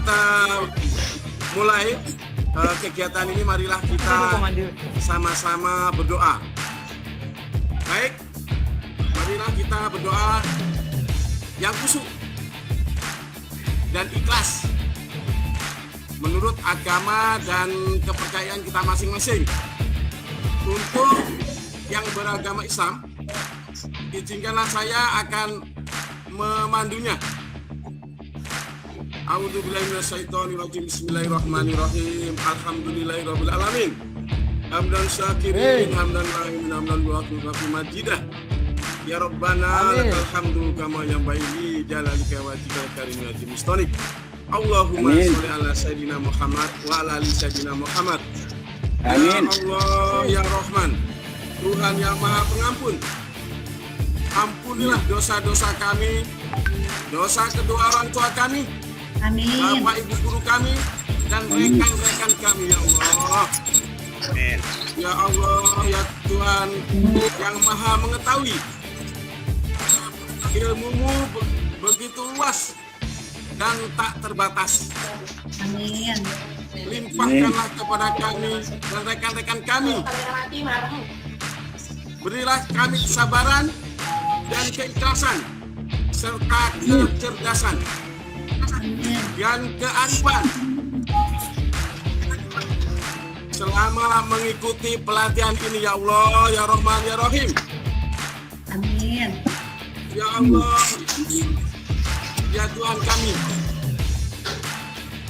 kita mulai kegiatan ini, marilah kita sama-sama berdoa. Baik, marilah kita berdoa yang khusyuk dan ikhlas menurut agama dan kepercayaan kita masing-masing. Untuk yang beragama Islam, izinkanlah saya akan memandunya. A'udzubillahi minasyaitonirrajim. Bismillahirrahmanirrahim. Alhamdulillahirabbil alamin. Hamdan syakirin, hamdan lahimin, hamdan luhafi majidah. Ya Rabbana lakal hamdu kama yanbaghi jalalika wa wajhikal karim wa jimistonik. Allahumma sholli ala sayyidina Muhammad wa ala ali sayyidina Muhammad. Amin. Ya Allah ya Rahman, Tuhan yang Maha Pengampun, ampunilah dosa-dosa kami, dosa kedua orang tua kami, amin, bapak ibu guru kami, dan rekan-rekan kami, ya Allah. Amin. Ya Allah ya Tuhan yang Maha mengetahui, ilmumu begitu luas dan tak terbatas. Amin. Limpahkanlah kepada kami dan rekan-rekan kami. Berilah kami kesabaran dan keikhlasan serta kecerdasan dan kearifan selama mengikuti pelatihan ini, ya Allah ya Rahman ya Rahim. Amin. Ya Allah ya Tuhan kami,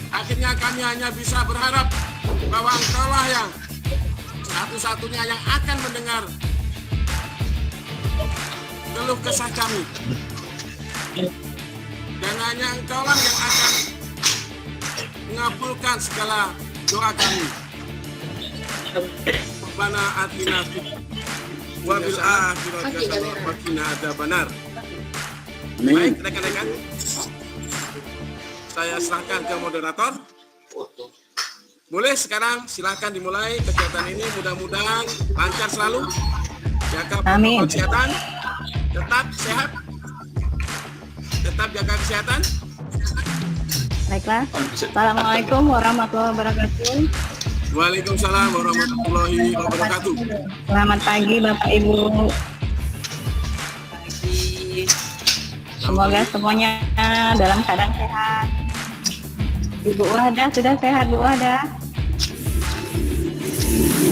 akhirnya kami hanya bisa berharap bahwa Engkaulah yang satu-satunya yang akan mendengar keluh kesah kami, dan hanya Engkaulah yang akan mengabulkan segala doa kami. Rabbana atina fid wa bil akhirati hasanah wa qina adzabannar. Baik rekan-rekan, saya serahkan ke moderator. Boleh sekarang silakan dimulai kegiatan ini, mudah-mudahan lancar selalu. Jaga protokol kesehatan, tetap sehat, tetap jaga kesehatan. Baiklah. Assalamualaikum warahmatullahi wabarakatuh. Waalaikumsalam warahmatullahi wabarakatuh. Selamat pagi Bapak Ibu. Semoga semuanya dalam keadaan sehat. Ibu Wahda sudah sehat, Bu Wahda?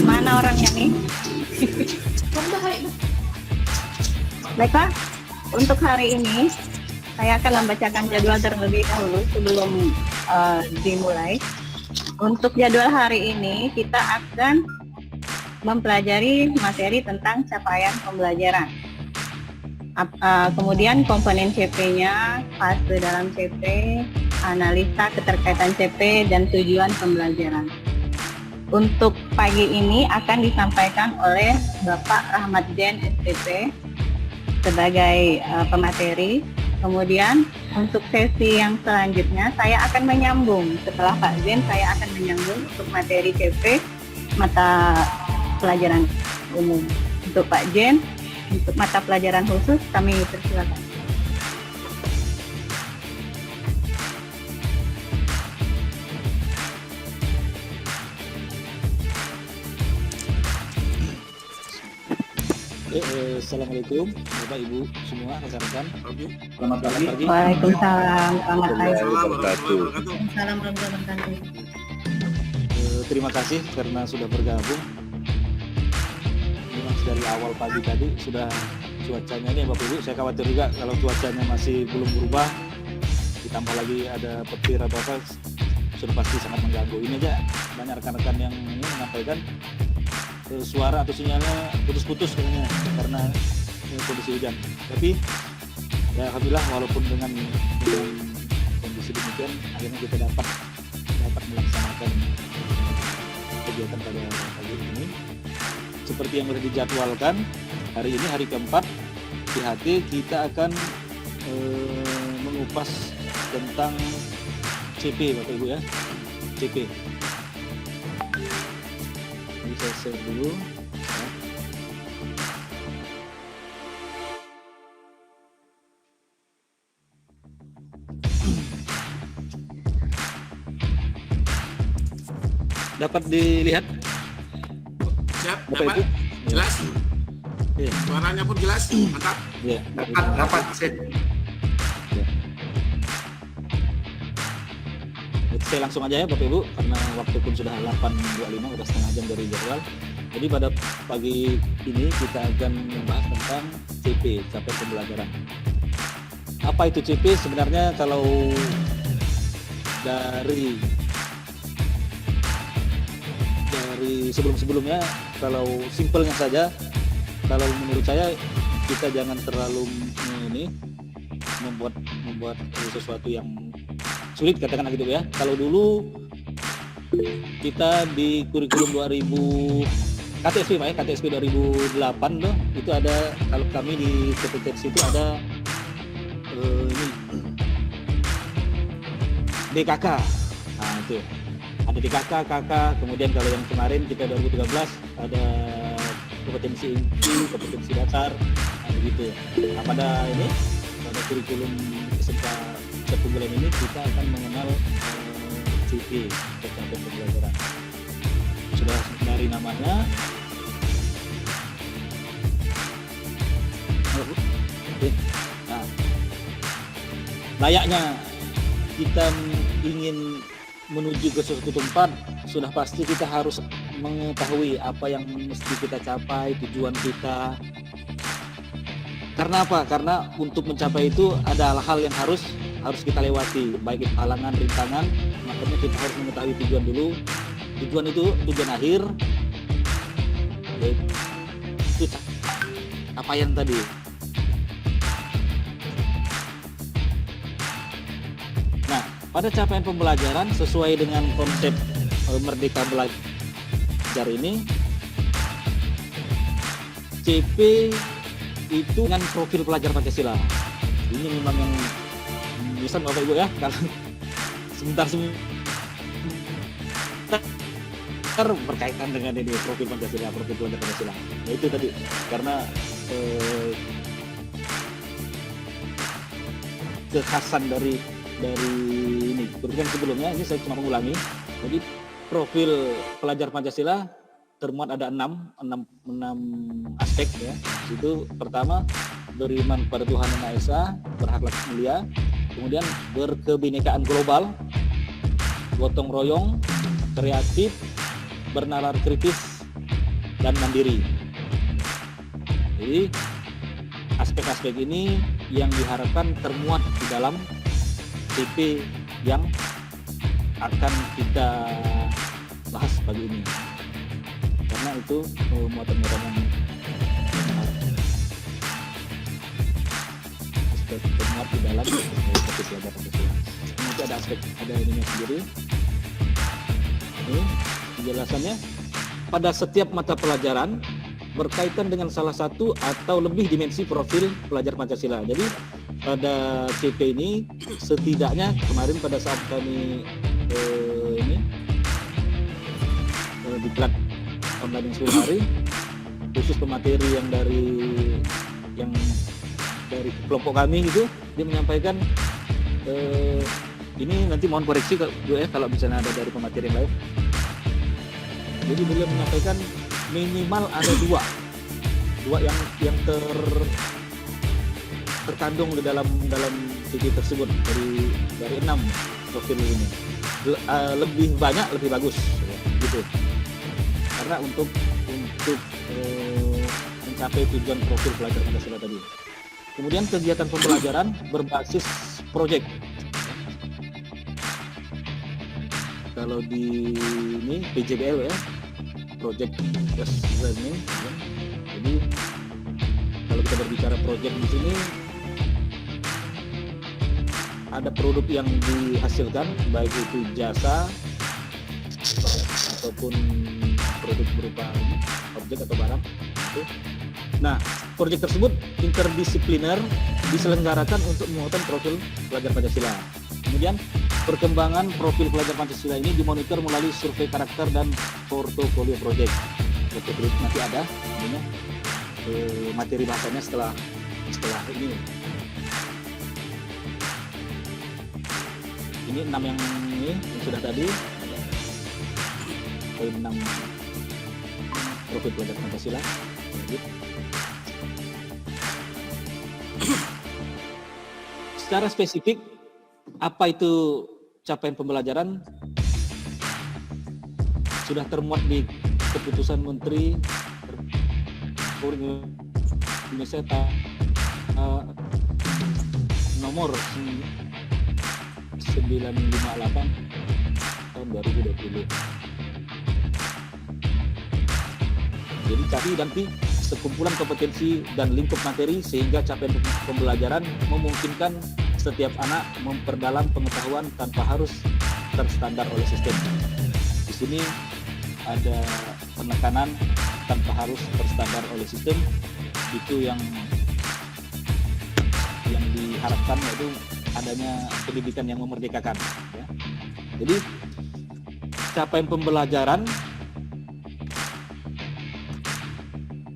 Mana orangnya nih? Baiklah, untuk hari ini saya akan membacakan jadwal terlebih dahulu sebelum dimulai. Untuk jadwal hari ini kita akan mempelajari materi tentang capaian pembelajaran. Kemudian komponen CP-nya, fase dalam CP, analisa keterkaitan CP, dan tujuan pembelajaran. Untuk pagi ini akan disampaikan oleh Bapak Rahmat Jen SPP sebagai pemateri. Kemudian untuk sesi yang selanjutnya saya akan menyambung. Setelah Pak Jen, saya akan menyambung untuk materi CP mata pelajaran umum. Untuk Pak Jen, untuk mata pelajaran khusus kami persilakan. Assalamualaikum Bapak Ibu semua, rekan-rekan. Selamat pagi. Waalaikumsalam. Selamat pagi. Waalaikumsalam warahmatullahi wabarakatuh. Terima kasih karena sudah bergabung. Memang dari awal pagi tadi sudah cuacanya ini Bapak Ibu, saya khawatir juga kalau cuacanya masih belum berubah, ditambah lagi ada petir atau apa, sudah pasti sangat mengganggu. Ini aja banyak rekan-rekan yang ini menyampaikan suara atau sinyalnya putus-putus katanya karena kondisi hujan. Tapi ya alhamdulillah walaupun dengan kondisi demikian akhirnya kita dapat melaksanakan kegiatan pada pagi ini seperti yang sudah dijadwalkan. Hari ini hari keempat di HT kita akan mengupas tentang CP Bapak Ibu ya, CP. Ini saya share dulu. dapat dilihat Siap, Bapak dapat? Ibu? Jelas? Iya. Suaranya pun jelas? Mantap. Iya. Dapat sih. Saya langsung aja ya Bapak Ibu, karena waktu pun sudah 8.25, udah setengah jam dari jadwal. Jadi pada pagi ini kita akan membahas tentang CP, capaian pembelajaran. Apa itu CP? Sebenarnya kalau dari sebelum-sebelumnya, kalau simpelnya saja, kalau menurut saya kita jangan terlalu membuat sesuatu yang sulit, katakan gitu ya. Kalau dulu kita di kurikulum 2000 KTSP Pak ya, KTSP 2008 tuh, itu ada, kalau kami di kompetensi itu ada ini DKK. Nah itu ada DKK, KK, kemudian kalau yang kemarin kita 2013 ada kompetensi inti, kompetensi dasar, nah begitu. Nah pada kurikulum SMK 1 bulan ini kita akan mengenal CP, capaian pembelajaran. Sudah dari namanya. Nah, layaknya kita ingin menuju ke suatu tempat, sudah pasti kita harus mengetahui apa yang mesti kita capai, tujuan kita. Karena apa? Karena untuk mencapai itu ada hal-hal yang harus kita lewati, baik itu halangan, rintangan. Makanya kita harus mengetahui tujuan dulu. Tujuan itu tujuan akhir, itu capaian tadi. Nah, pada capaian pembelajaran sesuai dengan konsep Merdeka Belajar ini, CP itu dengan profil pelajar Pancasila. Ini memang yang bisa Bapak Ibu ya, kalau sebentar berkaitan dengan ini profil Pancasila, profil pelajar Pancasila. Nah, itu tadi karena kekhasan dari ini. Berarti sebelumnya ini saya cuma mengulangi. Jadi profil pelajar Pancasila termuat ada 6 aspek ya. Itu pertama, beriman pada Tuhan Yang Maha Esa, berakhlak mulia, kemudian berkebinekaan global, gotong royong, kreatif, bernalar kritis, dan mandiri. Jadi aspek-aspek ini yang diharapkan termuat di dalam CP yang akan kita bahas pagi ini. Karena itu muatan-muatan yang termuat di dalam CP pelajar Pancasila. Nanti ada aspek, ada ininya sendiri. Ini penjelasannya. Pada setiap mata pelajaran berkaitan dengan salah satu atau lebih dimensi profil pelajar Pancasila. Jadi pada CP ini setidaknya kemarin pada saat kami di plat online 10 hari, khusus pemateri yang dari kelompok kami itu, dia menyampaikan ini nanti mohon koreksi kalau misalnya ada dari pemateri yang lain. Jadi beliau menyampaikan minimal ada dua yang terkandung di dalam CV tersebut dari 6 profil ini. Lebih banyak lebih bagus ya, gitu. Karena untuk mencapai tujuan profil pelajar Pancasila tadi. Kemudian kegiatan pembelajaran berbasis proyek. Kalau di ini PJBL ya, project based learning. Ya. Jadi kalau kita berbicara proyek di sini ada produk yang dihasilkan, baik itu jasa ataupun produk berupa objek atau barang. Itu. Nah, proyek tersebut interdisipliner diselenggarakan untuk memuatan profil pelajar Pancasila. Kemudian perkembangan profil pelajar Pancasila ini dimonitor melalui survei karakter dan portofolio proyek. Portofolio nanti ada, namanya materi bahasanya setelah ini. Ini 6 yang sudah tadi. poin 6 profil pelajar Pancasila. Lanjut. Secara spesifik, apa itu capaian pembelajaran sudah termuat di keputusan Menteri Republik Indonesia nomor 958 tahun 2020. Jadi cari nanti sekumpulan kompetensi dan lingkup materi sehingga capaian pembelajaran memungkinkan setiap anak memperdalam pengetahuan tanpa harus terstandar oleh sistem. Di sini ada penekanan tanpa harus terstandar oleh sistem, itu yang diharapkan, yaitu adanya pendidikan yang memerdekakan. Ya. Jadi capaian pembelajaran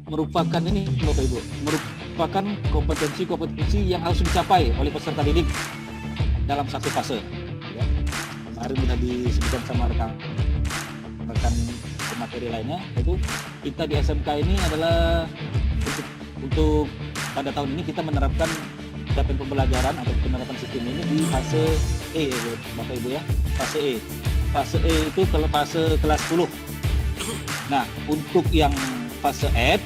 merupakan ini, Bapak Ibu, merupakan kompetensi yang harus dicapai oleh peserta didik dalam satu fase. Ya. Kemarin sudah disebutkan sama rekan materi lainnya, yaitu kita di SMK ini adalah untuk pada tahun ini kita menerapkan capaian pembelajaran atau penerapan sistem ini di fase E, Bapak Ibu ya, fase E. Fase E itu kalau fase kelas 10. Nah, untuk yang fase F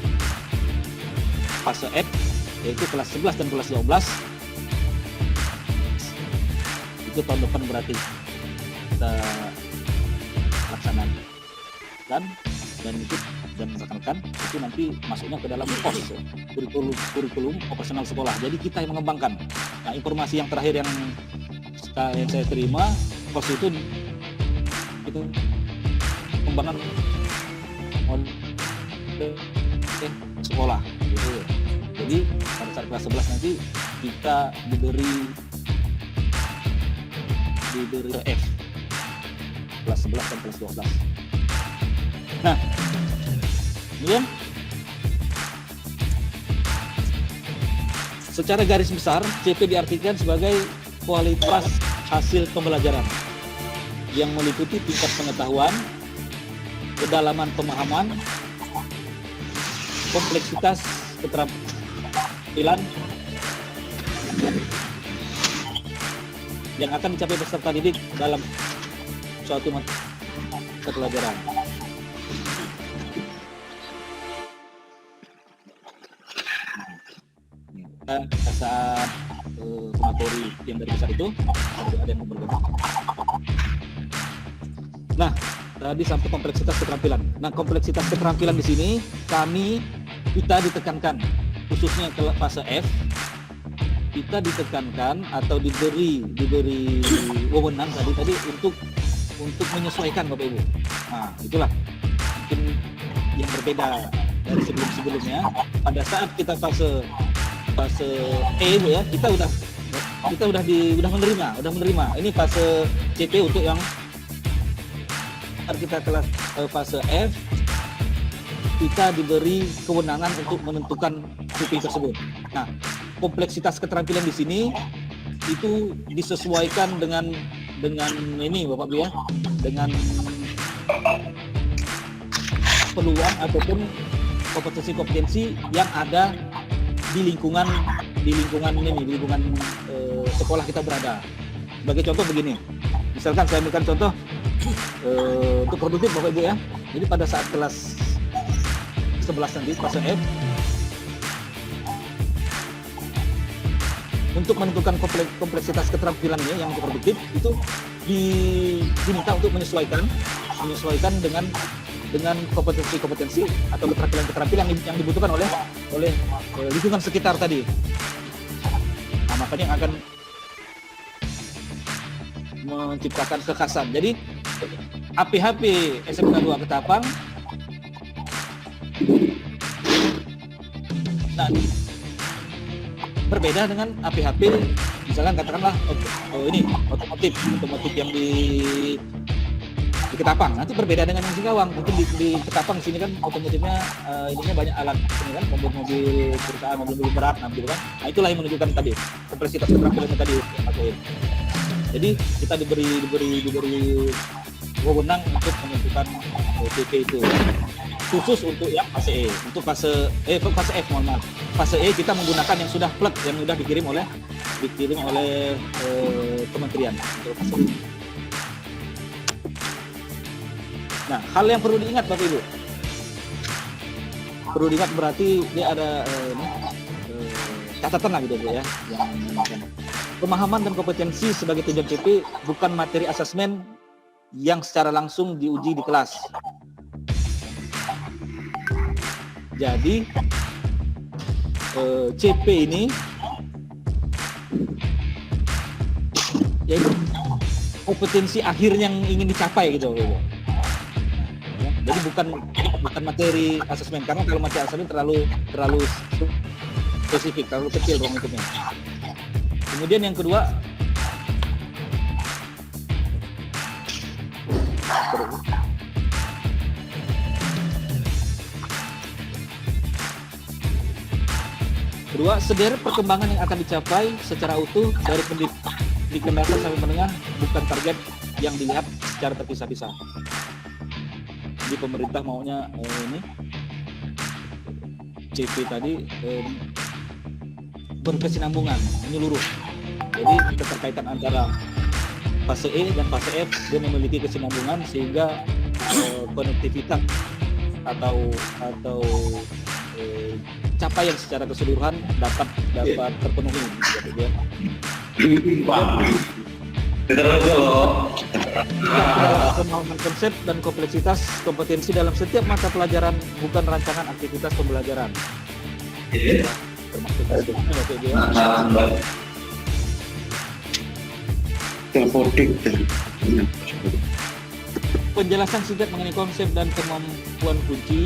yaitu kelas 11 dan kelas 12 itu tahun depan berarti kita laksanakan dan itu dan rekan-rekan itu nanti masuknya ke dalam POS, kurikulum operasional sekolah. Jadi kita yang mengembangkan. Nah, informasi yang terakhir yang saya terima, POS itu pengembangan sekolah gitu. Jadi pada saat kelas 11 nanti kita diberi F kelas 11 dan kelas 12. Nah, kemudian secara garis besar CP diartikan sebagai kualitas hasil pembelajaran yang meliputi tingkat pengetahuan, kedalaman pemahaman, kompleksitas keterampilan yang akan dicapai peserta didik dalam suatu mata pelajaran. Saat materi yang dari besar itu ada yang bergabung. Nah, tadi sampai kompleksitas keterampilan. Nah, kompleksitas keterampilan di sini kita ditekankan, khususnya ke fase F, kita ditekankan atau diberi wewenang tadi untuk menyesuaikan, Bapak Ibu. Nah, itulah mungkin yang berbeda dari sebelumnya. Pada saat kita fase E, Bu ya, kita udah menerima. Ini fase CP untuk yang kita kelas fase F, kita diberi kewenangan untuk menentukan CP tersebut. Nah, kompleksitas keterampilan di sini itu disesuaikan dengan ini, Bapak Bu ya, dengan peluang ataupun kompetensi yang ada di lingkungan sekolah kita berada. Sebagai contoh begini, misalkan saya ambilkan contoh untuk produktif, Bapak Ibu ya. Jadi pada saat kelas 11 nanti fase F, untuk menentukan kompleksitas keterampilannya yang untuk produktif itu diminta untuk menyesuaikan dengan kompetensi atau keterampilan yang dibutuhkan oleh lingkungan sekitar tadi. Nah, makanya yang akan menciptakan kekhasan. Jadi APHP SMK 2 Ketapang, nah, berbeda dengan APHP misalkan katakanlah otomotif yang di Ketapang, nanti berbeda dengan yang Singkawang. Mungkin di Ketapang sini kan otomotifnya ininya banyak alat ini kan, mobil perusahaan, mobil berat, gitu kan. Nah, itulah yang menunjukkan tadi kompleksitas keterampilannya tadi. Jadi kita diberi wewenang untuk menentukan CP itu. Khusus untuk yang fase E, untuk fase F, mohon maaf. Fase E kita menggunakan yang sudah plug, yang sudah dikirim oleh kementerian untuk fase E. Nah, hal yang perlu diingat Bapak Ibu. Perlu diingat berarti dia ada catatan lah gitu ya, yang pemahaman dan kompetensi sebagai tujuan CP bukan materi asesmen yang secara langsung diuji di kelas. Jadi CP ini yaitu kompetensi akhir yang ingin dicapai gitu. Jadi bukan materi asesmen, karena kalau materi asesmen terlalu spesifik, terlalu kecil ruang lingkupnya. Kemudian yang kedua, sederet perkembangan yang akan dicapai secara utuh dari pendidikan dasar sampai menengah bukan target yang dilihat secara terpisah-pisah. Jadi pemerintah maunya ini CP tadi berkesinambungan, menyeluruh. Jadi keterkaitan antara fase E dan fase F dia memiliki kesinambungan sehingga konektivitas atau capaian secara keseluruhan dapat terpenuhi gitu ya. Pemahaman konsep dan kompleksitas kompetensi dalam setiap mata pelajaran bukan rancangan aktivitas pembelajaran. Termasuk penjelasan singkat mengenai konsep dan kemampuan kunci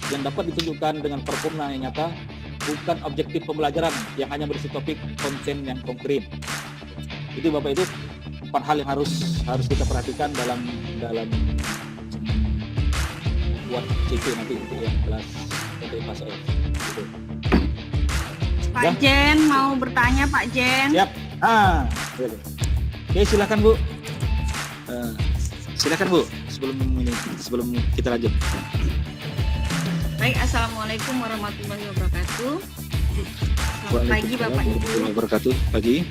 yang dapat ditunjukkan dengan performa yang nyata, bukan objektif pembelajaran yang hanya berisi topik konten yang konkret. Itu Bapak itu 4 hal yang harus kita perhatikan dalam buat CP nanti untuk yang kelas fase F. Gitu. Pak Jen mau bertanya Pak Jen. Siap. Oke, silakan Bu. Silakan Bu sebelum kita lanjut. Baik, Assalamualaikum warahmatullahi wabarakatuh. Selamat pagi Bapak Ibu. Wabarakatuh. Pagi.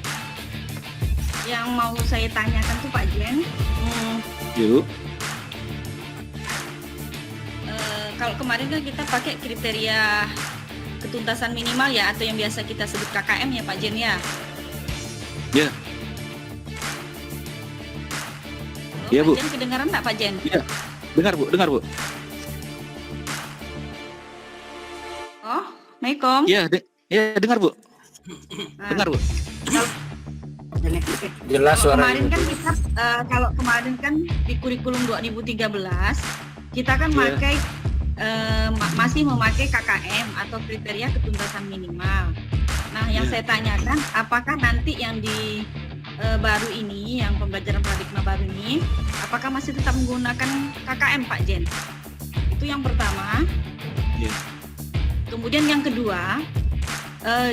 Yang mau saya tanyakan tuh Pak Jen, Ibu. kalau kemarin kan kita pakai kriteria ketuntasan minimal ya, atau yang biasa kita sebut KKM ya Pak Jen ya. Ya. Iya Bu. Pak Jen kedengaran nggak Pak Jen? Iya. Dengar Bu. Oh, Assalamualaikum. Iya, dengar Bu. Dengar Bu. Jelas suaranya. Kemarin kan kita kalau kemarin kan di kurikulum 2013 kita kan masih memakai KKM atau kriteria ketuntasan minimal. Nah, yang saya tanyakan apakah nanti yang di baru ini, yang pembelajaran paradigma baru ini, apakah masih tetap menggunakan KKM Pak Jen? Itu yang pertama. Kemudian yang kedua,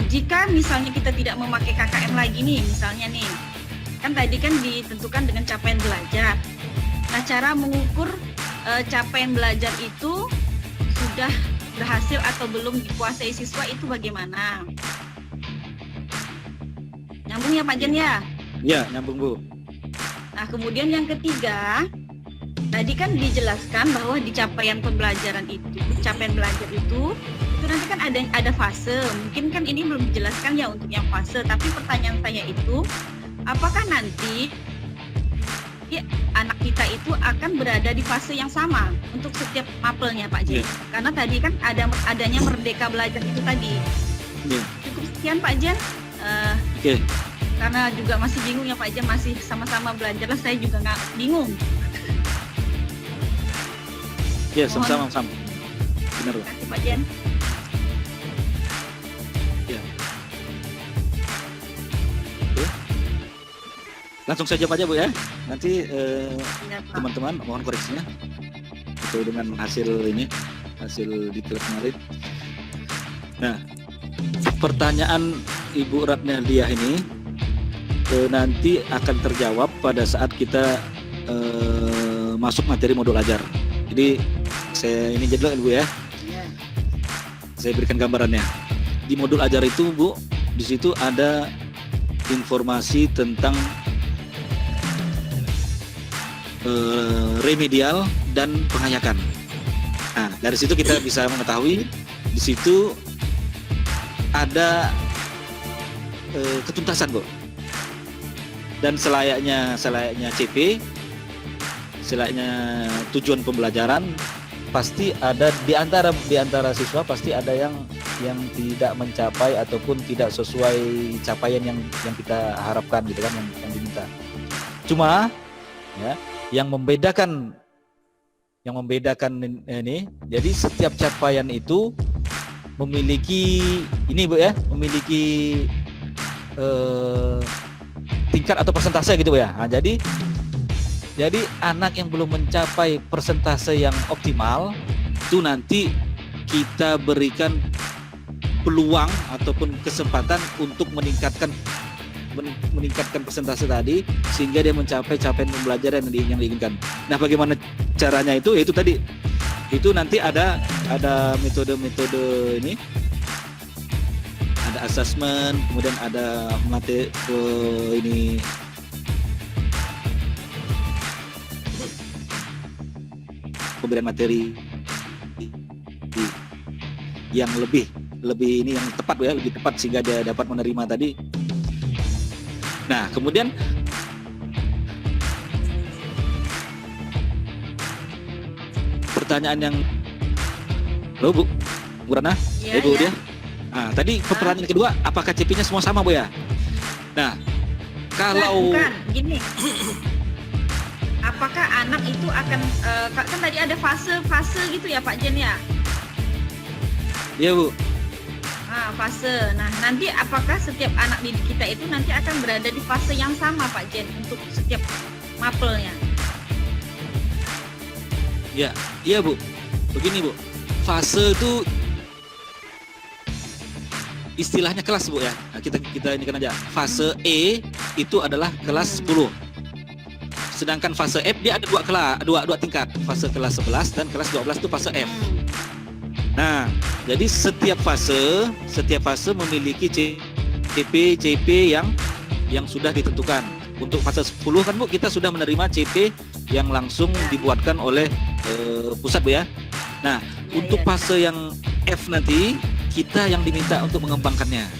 jika misalnya kita tidak memakai KKM lagi nih, misalnya nih, kan tadi kan ditentukan dengan capaian belajar. Nah, cara mengukur capaian belajar itu sudah berhasil atau belum dikuasai siswa itu bagaimana? Nyambung ya Pak Jen ya? Iya, nyambung Bu. Nah, kemudian yang ketiga, tadi kan dijelaskan bahwa di capaian pembelajaran itu, capaian belajar itu nanti kan ada fase. Mungkin kan ini belum dijelaskan ya untuk yang fase, tapi pertanyaan saya itu, apakah nanti anak kita itu akan berada di fase yang sama untuk setiap mapelnya Pak Jen? Karena tadi kan adanya merdeka belajar itu tadi. Cukup sekian Pak Jen. Karena juga masih bingung ya Pak Jen, masih sama-sama belajar lah, saya juga nggak bingung. Iya, sama-sama. Benar Bu. Terima kasih Pak Jen. Langsung saja aja Bu ya. Nanti teman-teman mohon koreksinya sesuai dengan hasil di kelas kemarin. Nah, pertanyaan Ibu Ratna Diah ini nanti akan terjawab pada saat kita masuk materi modul ajar. Jadi saya ini jadwal Bu ya. Saya berikan gambarannya. Di modul ajar itu Bu, di situ ada informasi tentang remedial dan penghayakan. Nah, dari situ kita bisa mengetahui di situ ada ketuntasan Bu. Dan selayaknya CP, selayaknya tujuan pembelajaran, pasti ada di antara siswa pasti ada yang tidak mencapai ataupun tidak sesuai capaian yang kita harapkan gitu kan, yang diminta. Cuma ya, yang membedakan ini, jadi setiap capaian itu memiliki ini Bu ya, memiliki tingkat atau persentase gitu ya. Nah, jadi anak yang belum mencapai persentase yang optimal itu nanti kita berikan peluang ataupun kesempatan untuk meningkatkan persentase tadi sehingga dia mencapai capaian pembelajaran yang diinginkan. Nah, bagaimana caranya itu? Yaitu tadi itu nanti ada metode-metode ini, ada assessment, kemudian ada materi ini pemberian materi yang lebih ini yang tepat ya, lebih tepat sehingga dia dapat menerima tadi. Nah, kemudian pertanyaan yang Bu Rana, Bu dia. Nah, tadi pertanyaan kedua, apakah CP-nya semua sama Bu ya? Nah, kalau bukan gini. Apakah anak itu akan kan tadi ada fase gitu ya Pak Jen ya? Iya Bu. Fase. Nah, nanti apakah setiap anak didik kita itu nanti akan berada di fase yang sama Pak Jen untuk setiap mapelnya? Ya, iya Bu. Begini Bu, fase itu istilahnya kelas Bu ya. Nah, kita ini kan aja. Fase E itu adalah kelas 10. Sedangkan fase F dia ada dua tingkat. Fase kelas 11 dan kelas 12 itu fase F. Nah, jadi setiap fase memiliki CP yang sudah ditentukan. Untuk fase 10 kan Bu, kita sudah menerima CP yang langsung dibuatkan oleh pusat Bu ya. Nah, untuk fase yang F nanti kita yang diminta untuk mengembangkannya.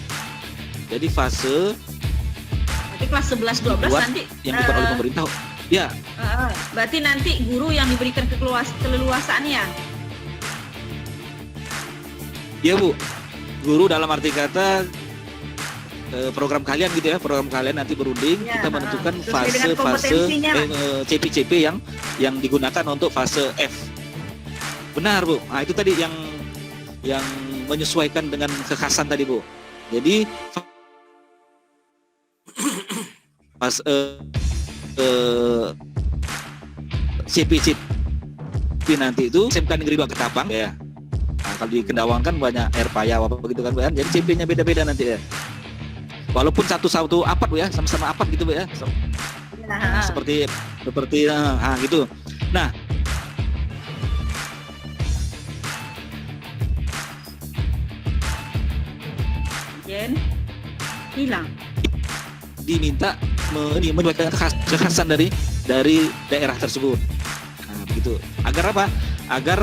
Jadi fase kelas 11 12 nanti yang dibuat oleh pemerintah. Ya. Berarti nanti guru yang diberikan keleluasaannya. Iya Bu, guru dalam arti kata program kalian gitu ya, program kalian nanti berunding, kita menentukan fase-fase CP-CP yang digunakan untuk fase F. Benar Bu, nah itu tadi yang menyesuaikan dengan kekhasan tadi Bu. Jadi pas CP nanti itu SMK Negeri 2 Ketapang ya. Nah, kalau di Kendawang kan banyak air payah apa begitu kan Bu ya. Jadi CP-nya beda-beda nanti ya. Walaupun satu apart Bu ya, sama-sama apart gitu Bu ya. Seperti gitu. Nah, hilang. Diminta menyesuaikan kekhasan dari daerah tersebut. Nah, begitu. Agar apa? Agar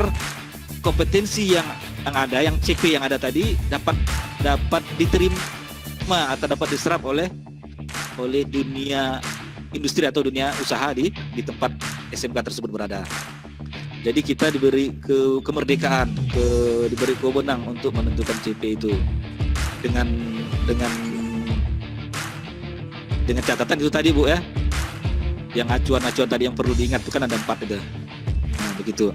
kompetensi yang ada, yang CP yang ada tadi dapat diterima atau dapat diserap oleh dunia industri atau dunia usaha di tempat SMK tersebut berada. Jadi kita diberi kemerdekaan, diberi wewenang untuk menentukan CP itu dengan catatan itu tadi Bu ya. Yang acuan-acuan tadi yang perlu diingat itu kan ada 4 itu. Nah, begitu.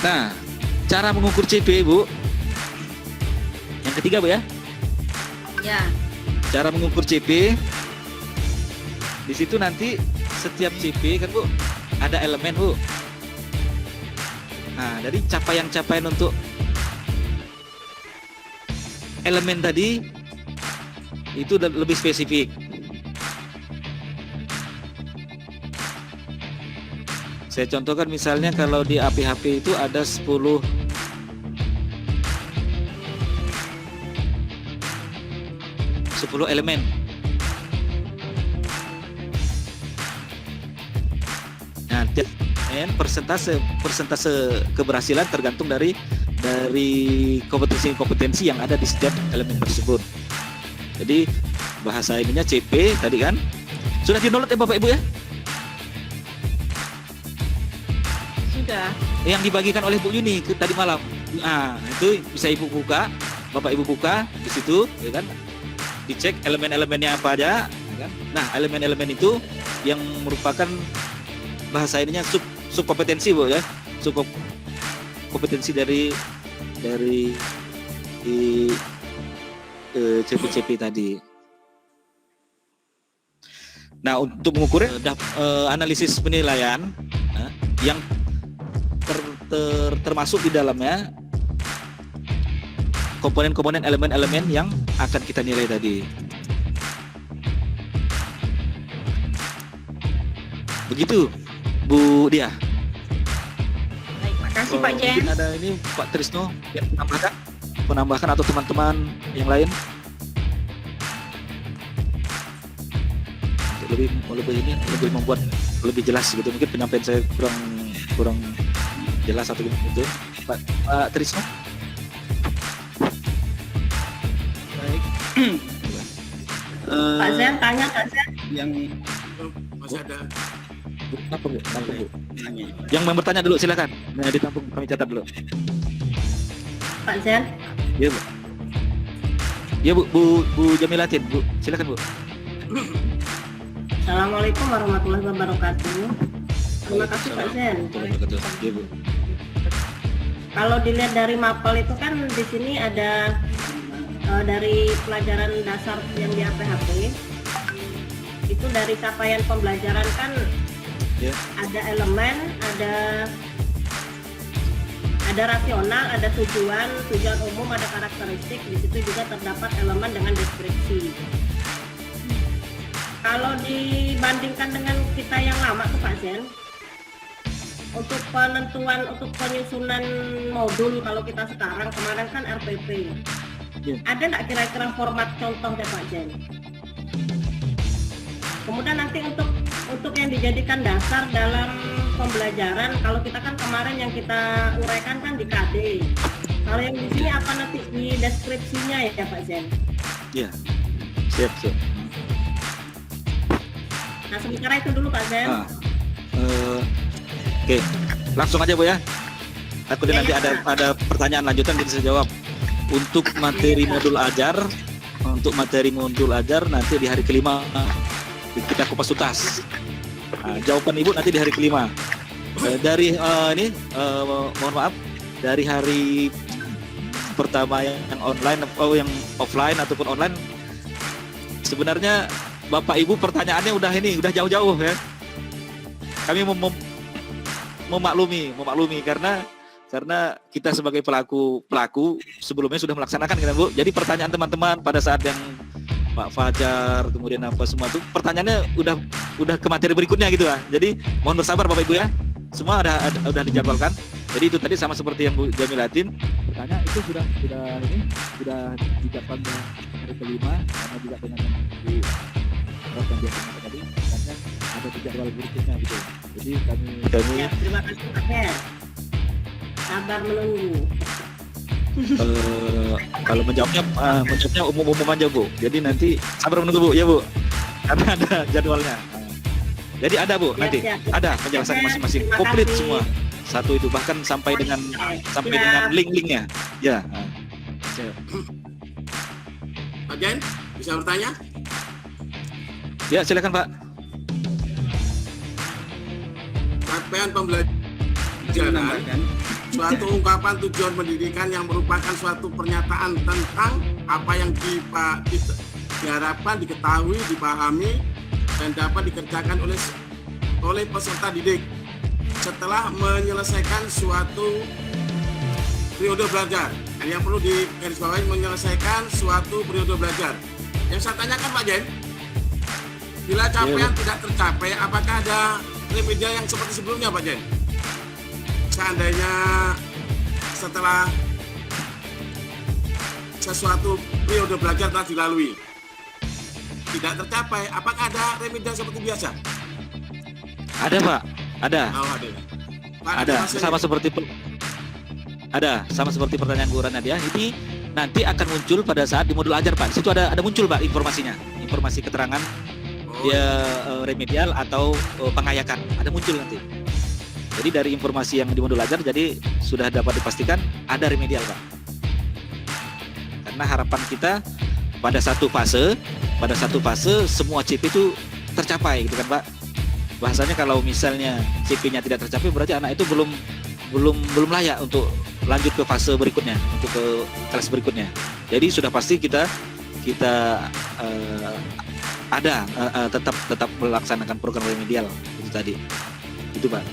Nah, cara mengukur CP Bu. Yang ketiga Bu ya. Ya. Cara mengukur CP. Di situ nanti setiap CP kan Bu ada elemen Bu. Nah, dari capaian-capaian untuk elemen tadi itu lebih spesifik. Saya contohkan misalnya kalau di APHP itu ada 10 elemen. Nah, persentase keberhasilan tergantung dari kompetensi yang ada di setiap elemen tersebut. Jadi bahasa ininya CP tadi kan sudah di-download ya Bapak Ibu ya? Sudah. Yang dibagikan oleh Bu Yuni tadi malam. Nah, itu bisa Ibu buka, Bapak Ibu buka di situ, ya kan? Dicek elemen-elemennya apa aja, ya kan? Nah, elemen-elemen itu yang merupakan bahasa ininya subkompetensi Bu ya. Subkompetensi dari CP tadi. Nah, untuk mengukurnya analisis penilaian yang termasuk di dalamnya komponen-komponen elemen-elemen yang akan kita nilai tadi. Begitu Bu Dia. Baik, makasih Pak Jen. Mungkin ada ini Pak Trisno yang menambahkan atau teman-teman yang lain untuk lebih membuat lebih jelas gitu. Mungkin penyampaian saya kurang jelas atau gitu. Pak Trisno. Baik. Pak Zen tanya Pak Zen. Yang Masih ada. Tampung, Bu. Yang mau bertanya dulu silakan. Nah, ditampung kami catat dulu. Pak Zen. Iya, Bu. Ya, Bu Jamilatin, Bu. Silakan, Bu. Assalamualaikum warahmatullahi wabarakatuh. Terima kasih Pak Zen. Iya, Bu. Kalau dilihat dari mapel itu kan di sini ada dari pelajaran dasar yang di APHP itu dari capaian pembelajaran kan ada elemen, ada rasional, ada tujuan umum, ada karakteristik. Di situ juga terdapat elemen dengan deskripsi. Kalau dibandingkan dengan kita yang lama tuh Pak Zen, untuk penyusunan modul kalau kita sekarang, kemarin kan RPP. Ada nggak kira-kira format contoh deh Pak Jen? Kemudian nanti untuk yang dijadikan dasar dalam pembelajaran, kalau kita kan kemarin yang kita uraikan kan di KD. Kalau yang di sini apa nanti di deskripsinya ya Pak Jen? Iya, siap. Nah sementara itu dulu Pak Zen. Oke, langsung aja Bu ya. Takutnya nanti ada pertanyaan lanjutan bisa saya jawab. Untuk materi modul ajar nanti di hari kelima kita kupas tuntas. Nah, jawaban Ibu nanti di hari kelima. Mohon maaf, dari hari pertama yang online yang offline ataupun online, sebenarnya Bapak Ibu pertanyaannya udah jauh-jauh ya. Kami memaklumi karena kita sebagai pelaku sebelumnya sudah melaksanakan kan Bu. Jadi pertanyaan teman-teman pada saat yang Pak Fajar kemudian apa semua itu pertanyaannya udah ke materi berikutnya gitu lah. Jadi mohon bersabar Bapak Ibu ya. Semua udah dijadwalkan. Jadi itu tadi sama seperti yang Bu Jamilatin bertanya itu sudah dijadwalkan hari kelima karena juga dengan Bu yang biasanya tadi karena ada jadwal berikutnya gitu. Jadi kami ya, terima kasih Pak Jen. Sabar menunggu. Kalau menjawabnya umum aja Bu. Jadi nanti sabar menunggu Bu ya Bu. Karena ada jadwalnya. Jadi ada Bu nanti ada penjelasan masing-masing komplit semua. Satu itu bahkan sampai dengan link-linknya. Ya. Pak Jen, bisa bertanya? Ya silakan Pak. Capaian pembelajaran suatu ungkapan tujuan pendidikan yang merupakan suatu pernyataan tentang apa yang diharapkan, diketahui, dipahami, dan dapat dikerjakan oleh peserta didik. setelah menyelesaikan suatu periode belajar. Yang perlu digarisbawahi menyelesaikan suatu periode belajar. Yang saya tanyakan Pak Jen, bila capaian tidak tercapai, apakah ada remedial yang seperti sebelumnya Pak Jen? Seandainya setelah sesuatu periode belajar telah dilalui tidak tercapai, apakah ada remedial seperti biasa? Ada Pak, ada. Oh, ada. Pak, Ada, sama seperti pertanyaan Bu Rana dia. Ini nanti akan muncul pada saat di modul ajar Pak. Di situ ada muncul Pak informasinya, informasi keterangan dia remedial atau pengayakan. Ada muncul nanti. Jadi dari informasi yang di modul ajar, jadi sudah dapat dipastikan ada remedial Pak. Karena harapan kita pada satu fase semua CP itu tercapai gitu kan Pak. Bahasanya kalau misalnya CP-nya tidak tercapai berarti anak itu belum layak untuk lanjut ke fase berikutnya, untuk ke kelas berikutnya. Jadi sudah pasti kita tetap melaksanakan program remedial itu tadi. Itu Pak.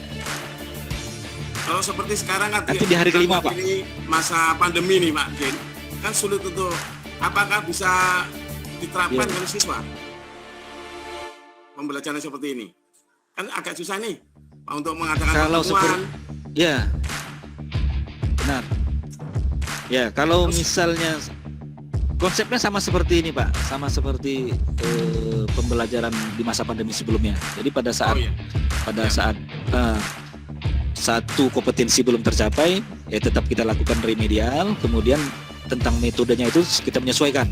Kalau seperti sekarang kan Nanti di hari kelima Pak. Ini masa pandemi nih Pak Jen, kan sulit untuk apakah bisa diterapkan oleh siswa pembelajaran seperti ini? Kan agak susah nih Pak untuk mengadakan Kalau pertemuan. Ya, benar. Ya, kalau misalnya konsepnya sama seperti ini Pak, sama seperti pembelajaran di masa pandemi sebelumnya. Jadi pada saat satu kompetensi belum tercapai, ya tetap kita lakukan remedial. Kemudian tentang metodenya itu kita menyesuaikan.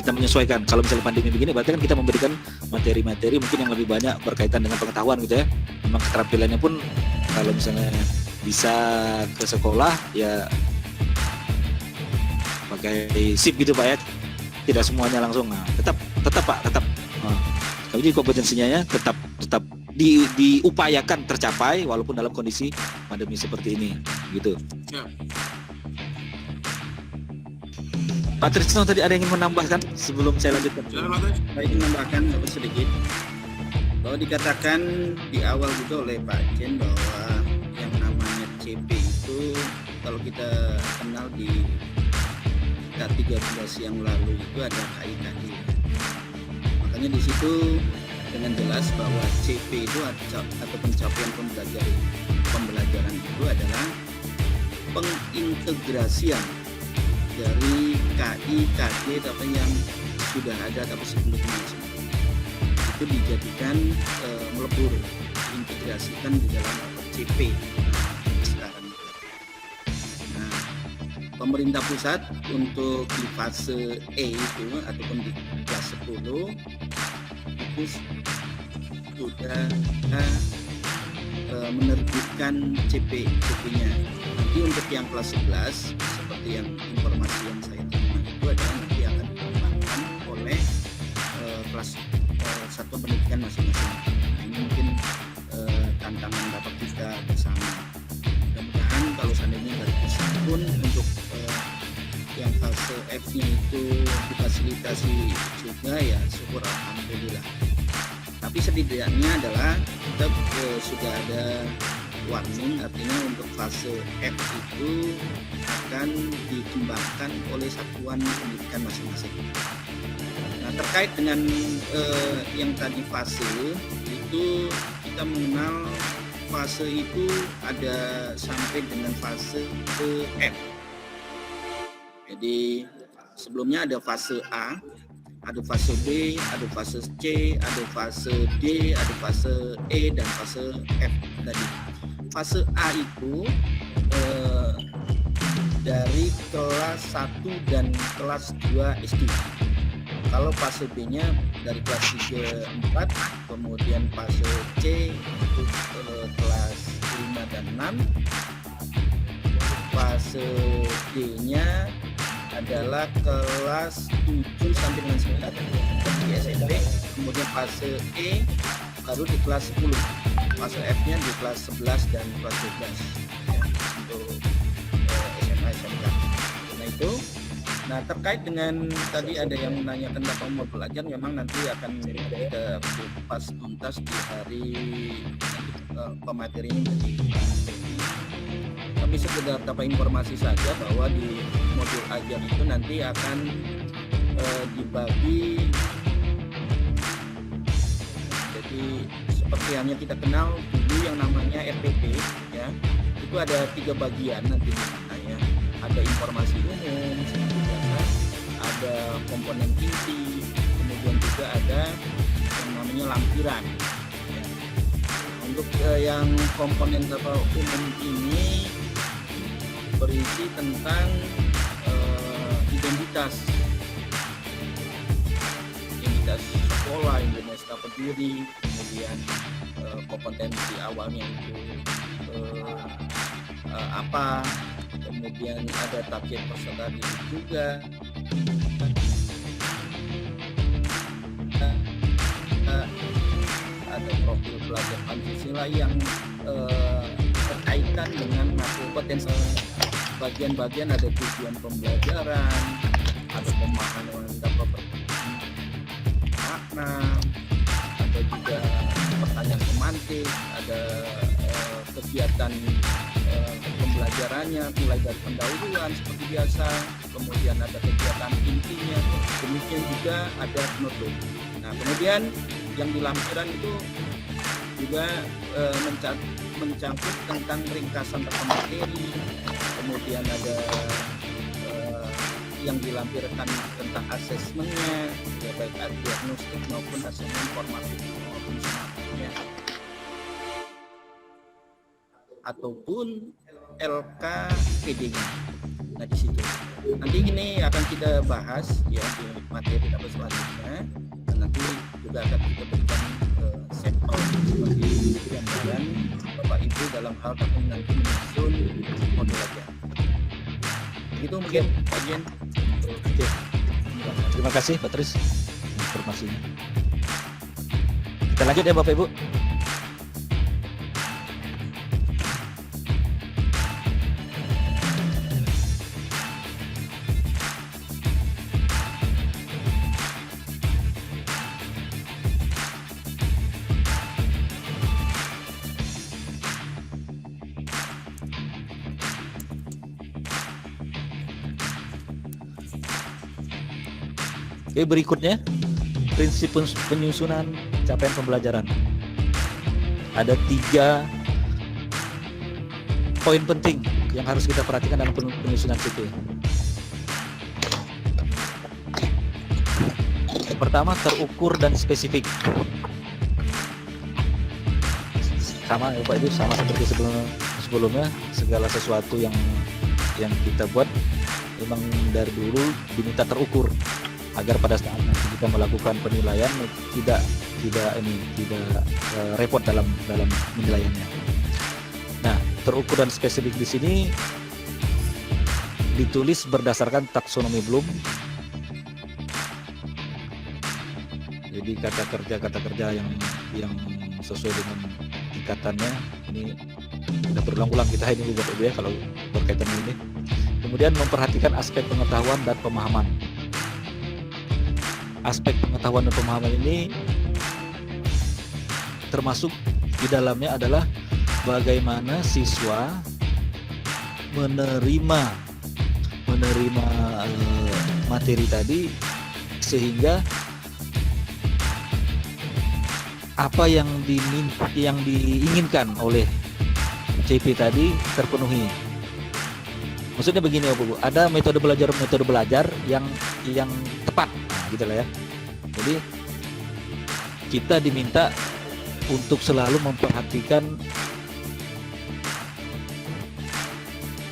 Kalau misalnya pandemi begini, berarti kan kita memberikan materi-materi mungkin yang lebih banyak berkaitan dengan pengetahuan gitu ya. Memang keterampilannya pun kalau misalnya bisa ke sekolah ya pakai SIP gitu Pak ya. Tidak semuanya langsung. Nah, tetap Pak. Jadi kompetensinya ya tetap diupayakan tercapai walaupun dalam kondisi pandemi seperti ini gitu. Ya. Pak Trisno tadi ada yang ingin menambahkan sebelum saya lanjutkan? Saya ingin menambahkan sedikit bahwa dikatakan di awal juga oleh Pak Jen bahwa yang namanya CP itu kalau kita kenal di K13 yang lalu itu ada KIKD. Makanya di situ dengan jelas bahwa CP itu atau pencapaian pembelajaran itu adalah pengintegrasian dari KI, KD tapi yang sudah ada tapi sebelumnya itu dijadikan melebur, diintegrasikan di dalam CP sekarang. Nah, pemerintah pusat untuk di fase E itu ataupun di kelas 10 itu sudah menerbitkan CP-nya. Nanti untuk yang kelas 11 seperti yang informasi yang saya terima itu adalah nanti akan dikembangkan oleh kelas satuan pendidikan masing-masing. Nah, ini mungkin tantangan dapat kita bersama. Mudah-mudahan kalau seandainya dari pusat pun untuk yang fase F-nya itu difasilitasi juga ya syukur alhamdulillah. Tapi setidaknya adalah kita sudah ada warning, artinya untuk fase F itu akan dikembangkan oleh satuan pendidikan masing-masing. Nah, terkait dengan yang tadi fase itu kita mengenal fase itu ada sampai dengan fase F. Jadi sebelumnya ada fase A, ada fase B, ada fase C, ada fase D, ada fase E dan fase F tadi. Fase A itu dari kelas 1 dan kelas 2 SD. Kalau fase B-nya dari kelas 3, 4, kemudian fase C itu kelas 5 dan 6. Fase D-nya adalah kelas 7 sampai dengan 9 di SMP. Kemudian fase E baru di kelas 10. Fase F-nya di kelas 11 dan kelas 12 ya, untuk SMA SMK. Nah itu Nah, terkait dengan tadi ada yang menanyakan tentang mau belajar, memang nanti akan kita kupas tuntas di hari pematerinya menjadi tapi sekedar dapat informasi saja bahwa di modul ajar itu nanti akan dibagi, jadi seperti hanya kita kenal dulu yang namanya RPP ya, itu ada 3 bagian nanti ya. Ada informasi umum seperti biasa, ada komponen inti, kemudian juga ada yang namanya lampiran ya. Untuk yang komponen umum ini berisi tentang identitas sekolah, identitas pendiri, kemudian kompetensi awalnya itu apa, kemudian ada target peserta didik juga, ada profil pelajar Pancasila yang berkaitan dengan potensi. Bagian-bagian ada tujuan pembelajaran, ada pemahaman dapat makna, ada juga pertanyaan semantik, ada kegiatan pembelajarannya mulai dari pendahuluan seperti biasa, kemudian ada kegiatan intinya, demikian juga ada penutup. Nah, kemudian yang di lampiran itu juga mencangkut tentang ringkasan tentang materi, kemudian ada yang dilampirkan tentang asesmennya, ya baik diagnostik maupun asesmen formatif maupun sumatifnya, ataupun LKPD-nya. Nah, di situ nanti ini akan kita bahas ya di materi kita selanjutnya, dan nanti juga akan kita berikan sampel sebagai gambaran Bapak Ibu dalam hal nanti menyusun modul ajar. Begitu mungkin bagian. Oke. Terima kasih Pak Tris informasinya. Kita lanjut ya Bapak Ibu. Oke, berikutnya prinsip penyusunan capaian pembelajaran. Ada 3 poin penting yang harus kita perhatikan dalam penyusunan CP. Yang pertama, terukur dan spesifik. Sama ya Pak Ibu, sama seperti sebelumnya, segala sesuatu yang kita buat memang dari dulu diminta terukur, agar pada saat nanti kita melakukan penilaian tidak repot dalam penilaiannya. Nah, terukur dan spesifik di sini ditulis berdasarkan taksonomi Bloom. Jadi kata kerja yang sesuai dengan tingkatannya ini sudah berulang-ulang kita ini Bapak Ibu ya kalau berkaitan dengan ini. Kemudian memperhatikan aspek pengetahuan dan pemahaman. Aspek pengetahuan dan pemahaman ini termasuk di dalamnya adalah bagaimana siswa menerima materi tadi sehingga apa yang diinginkan oleh CP tadi terpenuhi. Maksudnya begini Bapak Ibu, ada metode belajar yang tepat, nah, gitu lah ya. Jadi kita diminta untuk selalu memperhatikan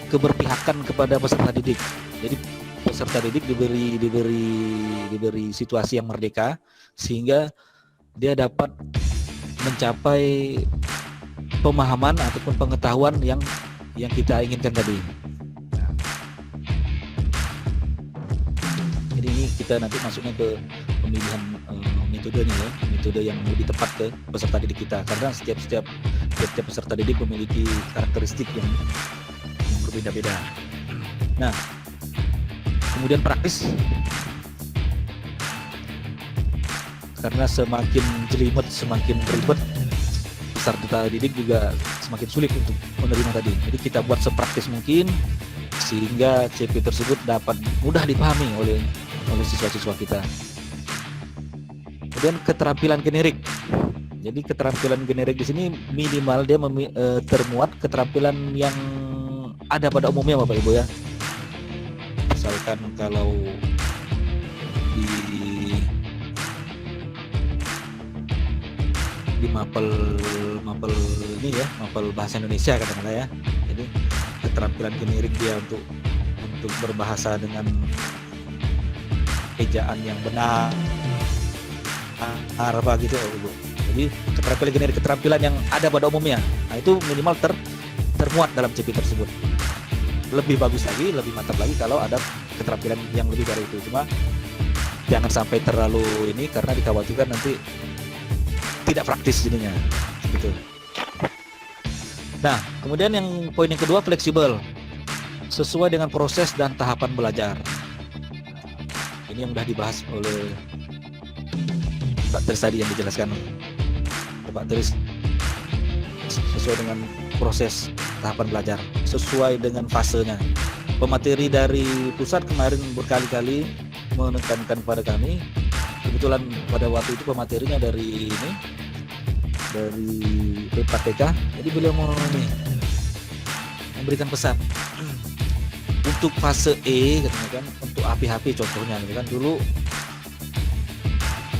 keberpihakan kepada peserta didik. Jadi peserta didik diberi situasi yang merdeka sehingga dia dapat mencapai pemahaman ataupun pengetahuan yang kita inginkan tadi. Jadi ini kita nanti masuknya ke pemilihan metodenya ya, metode yang lebih tepat ke peserta didik kita, karena setiap peserta didik memiliki karakteristik yang berbeda-beda. Nah, Kemudian praktis, karena semakin jelimet, semakin ribet, peserta didik juga semakin sulit untuk menerima tadi. Jadi kita buat sepraktis mungkin sehingga CP tersebut dapat mudah dipahami oleh siswa-siswa kita. Kemudian keterampilan generik. Jadi keterampilan generik di sini minimal dia termuat keterampilan yang ada pada umumnya Bapak Ibu ya. Misalkan kalau di mapel ini ya, mapel bahasa Indonesia katakanlah ya. Jadi keterampilan generik dia untuk berbahasa dengan ejaan yang benar apa gitu ya Bu. Jadi keterampilan generik, keterampilan yang ada pada umumnya. Nah, itu minimal termuat dalam CP tersebut. Lebih bagus lagi, lebih mantap lagi kalau ada keterampilan yang lebih dari itu. Cuma jangan sampai terlalu ini karena dikhawatirkan nanti tidak praktis jadinya gitu. Nah, kemudian yang poin yang kedua, fleksibel, sesuai dengan proses dan tahapan belajar. Ini yang sudah dibahas oleh Pak Tris tadi yang dijelaskan Pak Tris, sesuai dengan proses tahapan belajar, sesuai dengan fasenya. Pemateri dari pusat kemarin berkali-kali menekankan pada kami. Kebetulan pada waktu itu pematerinya dari PPTK, jadi beliau memberikan pesan untuk fase E, katanya kan, untuk APHP contohnya, gitu kan, dulu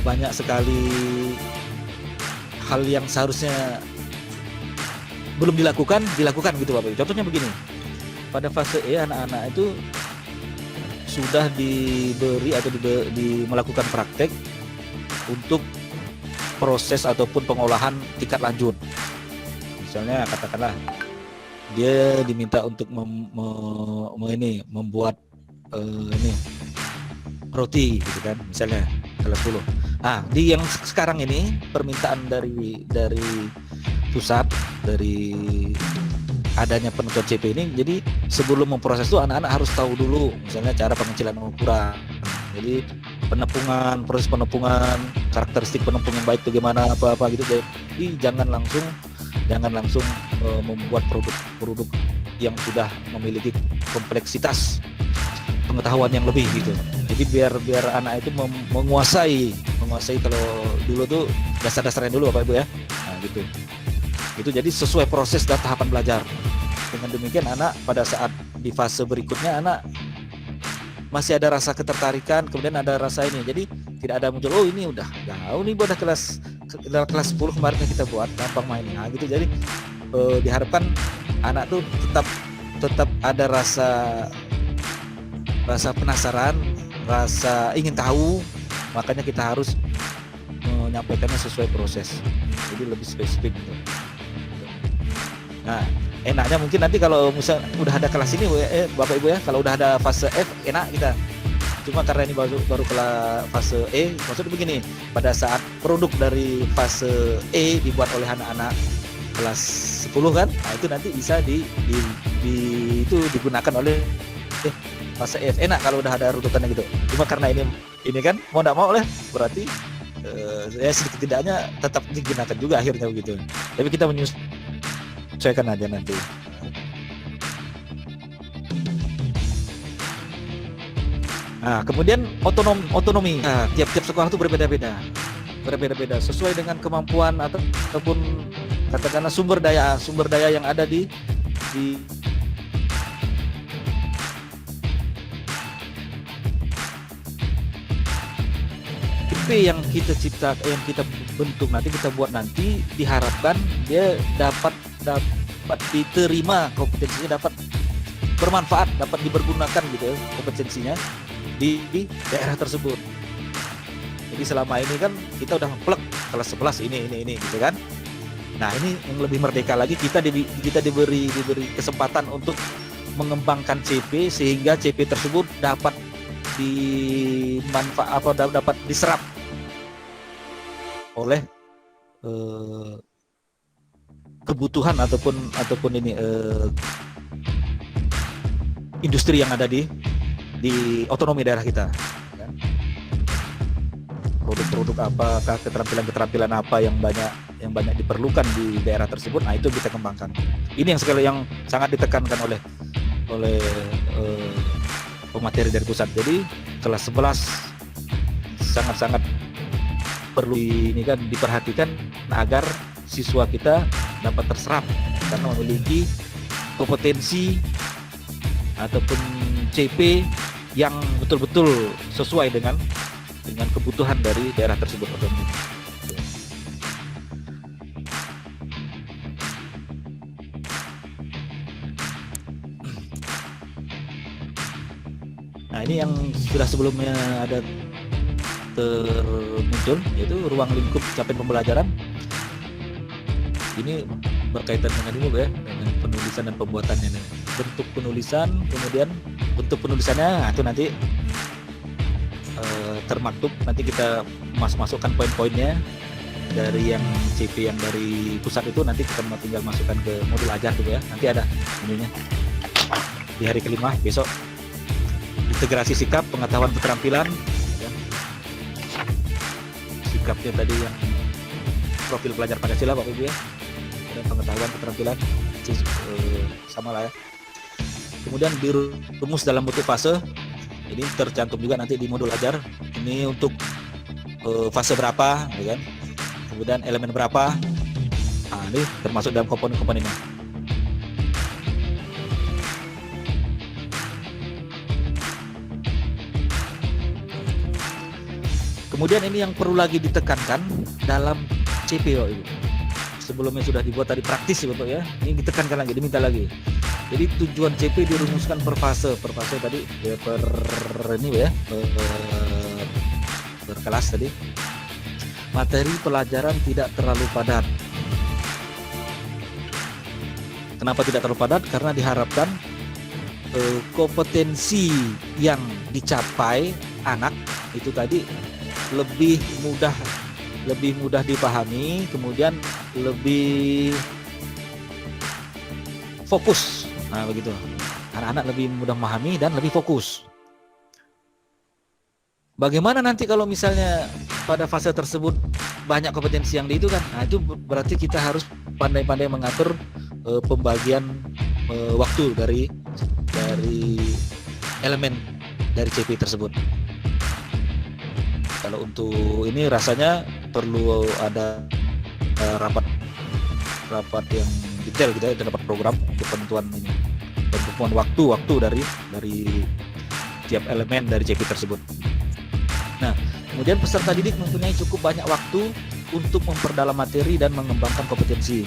banyak sekali hal yang seharusnya belum dilakukan gitu Bapak. Contohnya begini, pada fase E anak-anak itu sudah diberi atau melakukan praktek untuk proses ataupun pengolahan tingkat lanjut. Misalnya katakanlah dia diminta untuk membuat roti gitu kan, misalnya kelas 10. Nah, di yang sekarang ini permintaan dari pusat, dari adanya penutup CP ini, jadi sebelum memproses itu anak-anak harus tahu dulu misalnya cara pengecilan ukuran. Jadi proses penepungan, karakteristik penepung yang baik bagaimana, apa gitu. Jadi jangan langsung membuat produk yang sudah memiliki kompleksitas pengetahuan yang lebih gitu. Jadi biar anak itu menguasai kalau dulu tuh dasar-dasarnya dulu Bapak Ibu ya. Nah, gitu. Itu jadi sesuai proses dan tahapan belajar. Dengan demikian anak pada saat di fase berikutnya anak masih ada rasa ketertarikan, kemudian ada rasa ini. Jadi tidak ada muncul, oh ini udah kelas 10 kemarin yang kita buat, gampang mainnya. Nah, gitu. Jadi diharapkan anak tuh tetap ada rasa penasaran, rasa ingin tahu, makanya kita harus menyampaikannya sesuai proses. Jadi lebih spesifik gitu. Nah, enaknya mungkin nanti kalau misalnya udah ada kelas ini Bapak Ibu ya, kalau udah ada fase F enak kita. Cuma karena ini baru kelas fase E, maksudnya begini, pada saat produk dari fase E dibuat oleh anak-anak kelas 10 kan, nah itu nanti bisa itu digunakan oleh fase F. Enak kalau udah ada runutannya gitu. Cuma karena ini kan mau tidak mau berarti ya sedikit tidaknya tetap digunakan juga akhirnya begitu. Tapi kita menyesuaikan aja nanti. Nah, kemudian otonomi. Nah, tiap-tiap sekolah itu berbeda-beda sesuai dengan kemampuan ataupun katakanlah sumber daya yang ada di yang kita bentuk nanti, kita buat nanti, diharapkan dia dapat diterima, kompetensinya dapat bermanfaat, dapat dipergunakan gitu kompetensinya di daerah tersebut. Jadi selama ini kan kita udah plek kelas 11 ini gitu kan. Nah, ini yang lebih merdeka lagi, kita diberi kesempatan untuk mengembangkan CP sehingga CP tersebut dapat dapat diserap oleh kebutuhan ataupun ini industri yang ada di di otonomi daerah kita, kan? Produk-produk apakah, keterampilan apa yang banyak diperlukan di daerah tersebut, nah itu kita kembangkan. Ini yang sekali yang sangat ditekankan oleh pemateri dari pusat. Jadi kelas 11 sangat-sangat perlu diperhatikan agar siswa kita dapat terserap karena memiliki kompetensi ataupun CP yang betul-betul sesuai dengan kebutuhan dari daerah tersebut. Nah, ini yang sudah sebelumnya ada termuncul, yaitu ruang lingkup capaian pembelajaran. Ini berkaitan dengan ini ya, dengan penulisan dan pembuatannya. Bentuk penulisan, kemudian bentuk penulisannya, nah, itu nanti termaktub. Nanti kita masukkan poin-poinnya dari yang CP yang dari pusat itu, nanti kita tinggal masukkan ke modul ajar tuh ya. Nanti ada ininya di hari kelima besok. Integrasi sikap, pengetahuan keterampilan ya. Sikapnya tadi yang profil pelajar Pancasila Bapak Ibu ya, dan pengetahuan keterampilan sama lah ya. Kemudian dirumus dalam bentuk fase, ini tercantum juga nanti di modul ajar. Ini untuk fase berapa ya kan, kemudian elemen berapa, nah ini termasuk dalam komponen-komponennya. Kemudian ini yang perlu lagi ditekankan dalam CP Bapak Ibu. Sebelumnya sudah dibuat tadi praktis Bapak ya. Ini ditekankan lagi, diminta lagi. Jadi tujuan CP dirumuskan per fase. Per fase tadi ya, per kelas tadi. Materi pelajaran tidak terlalu padat. Kenapa tidak terlalu padat? Karena diharapkan kompetensi yang dicapai anak itu tadi lebih mudah dipahami, kemudian lebih fokus. Nah begitu, anak-anak lebih mudah memahami dan lebih fokus. Bagaimana nanti kalau misalnya pada fase tersebut banyak kompetensi yang itu kan, nah itu berarti kita harus pandai-pandai mengatur pembagian waktu dari elemen dari CP tersebut. Kalau untuk ini rasanya perlu ada rapat yang detail gitu ya, rapat program untuk penentuan ini dan penentuan waktu dari tiap elemen dari CP tersebut. Nah, kemudian peserta didik mempunyai cukup banyak waktu untuk memperdalam materi dan mengembangkan kompetensi.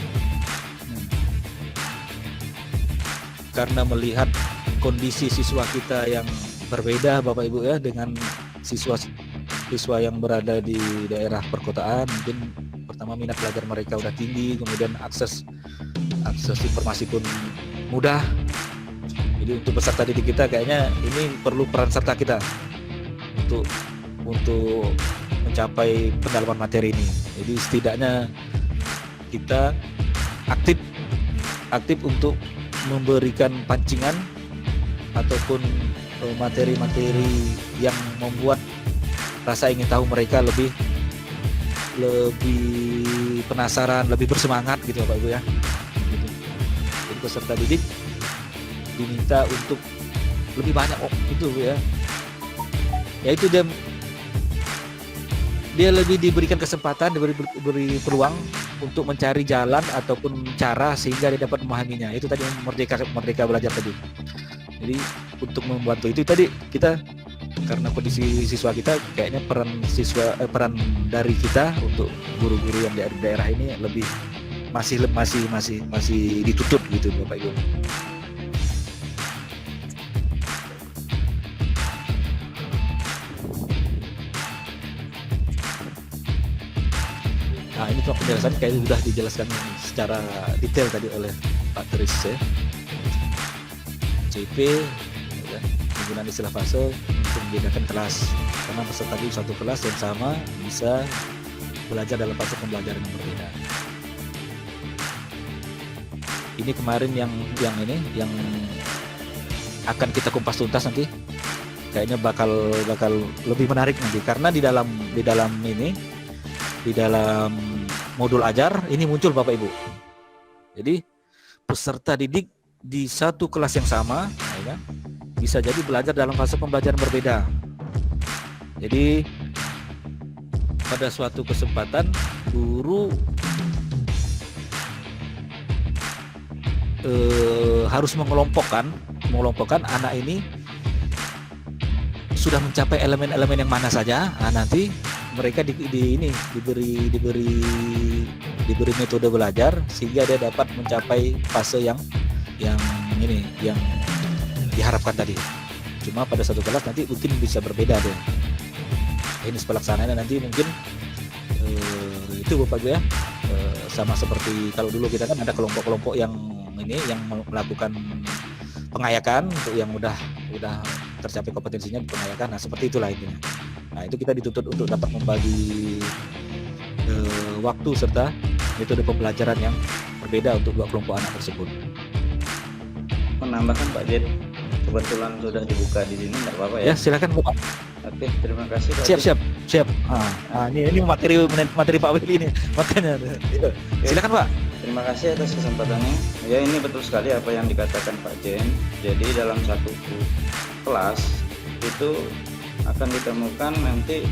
Karena melihat kondisi siswa kita yang berbeda Bapak Ibu ya, dengan siswa yang berada di daerah perkotaan, mungkin pertama minat belajar mereka udah tinggi, kemudian akses informasi pun mudah. Jadi untuk peserta didik kita kayaknya ini perlu peran serta kita untuk mencapai pendalaman materi ini. Jadi setidaknya kita aktif untuk memberikan pancingan ataupun materi-materi yang membuat rasa ingin tahu mereka lebih penasaran, lebih bersemangat gitu Bapak Ibu ya. Gitu. Jadi peserta didik diminta untuk lebih banyak itu ya. Yaitu dia lebih diberikan kesempatan, diberi peluang untuk mencari jalan ataupun cara sehingga dia dapat memahaminya. Itu tadi merdeka belajar tadi. Jadi untuk membantu itu tadi kita, karena kondisi siswa kita kayaknya peran dari kita untuk guru-guru yang dari daerah ini lebih masih ditutup gitu Bapak Ibu. Nah ini cuma penjelasan kayaknya sudah dijelaskan secara detail tadi oleh Pak Tris ya. CP ya, penggunaan istilah fase untuk membedakan kelas, karena peserta di satu kelas yang sama bisa belajar dalam fase pembelajaran yang berbeda. Ini kemarin yang akan kita kupas tuntas nanti kayaknya bakal lebih menarik nanti, karena di dalam modul ajar ini muncul Bapak Ibu. Jadi peserta didik di satu kelas yang sama, ya kan, bisa jadi belajar dalam fase pembelajaran berbeda. Jadi pada suatu kesempatan guru harus mengelompokkan anak ini sudah mencapai elemen-elemen yang mana saja. Nanti mereka diberi metode belajar sehingga dia dapat mencapai fase yang diharapkan tadi. Cuma pada satu kelas nanti mungkin bisa berbeda deh. Teknis pelaksanaannya nanti mungkin itu Bapak Ibu ya, sama seperti kalau dulu kita kan ada kelompok-kelompok yang melakukan pengayakan untuk yang udah tercapai kompetensinya di pengayakan. Nah seperti itulah intinya. Nah itu kita dituntut untuk dapat membagi waktu serta metode pembelajaran yang berbeda untuk dua kelompok anak tersebut. Menambahkan Pak Jen, kebetulan sudah dibuka di sini, nggak apa-apa ya? Ya silakan Bapak. Oke, terima kasih Pak. Siap. Ini materi Pak Willy ini, makanya. Silakan Pak. Terima kasih atas kesempatannya. Ya, ini betul sekali apa yang dikatakan Pak Jen. Jadi dalam satu kelas itu akan ditemukan nanti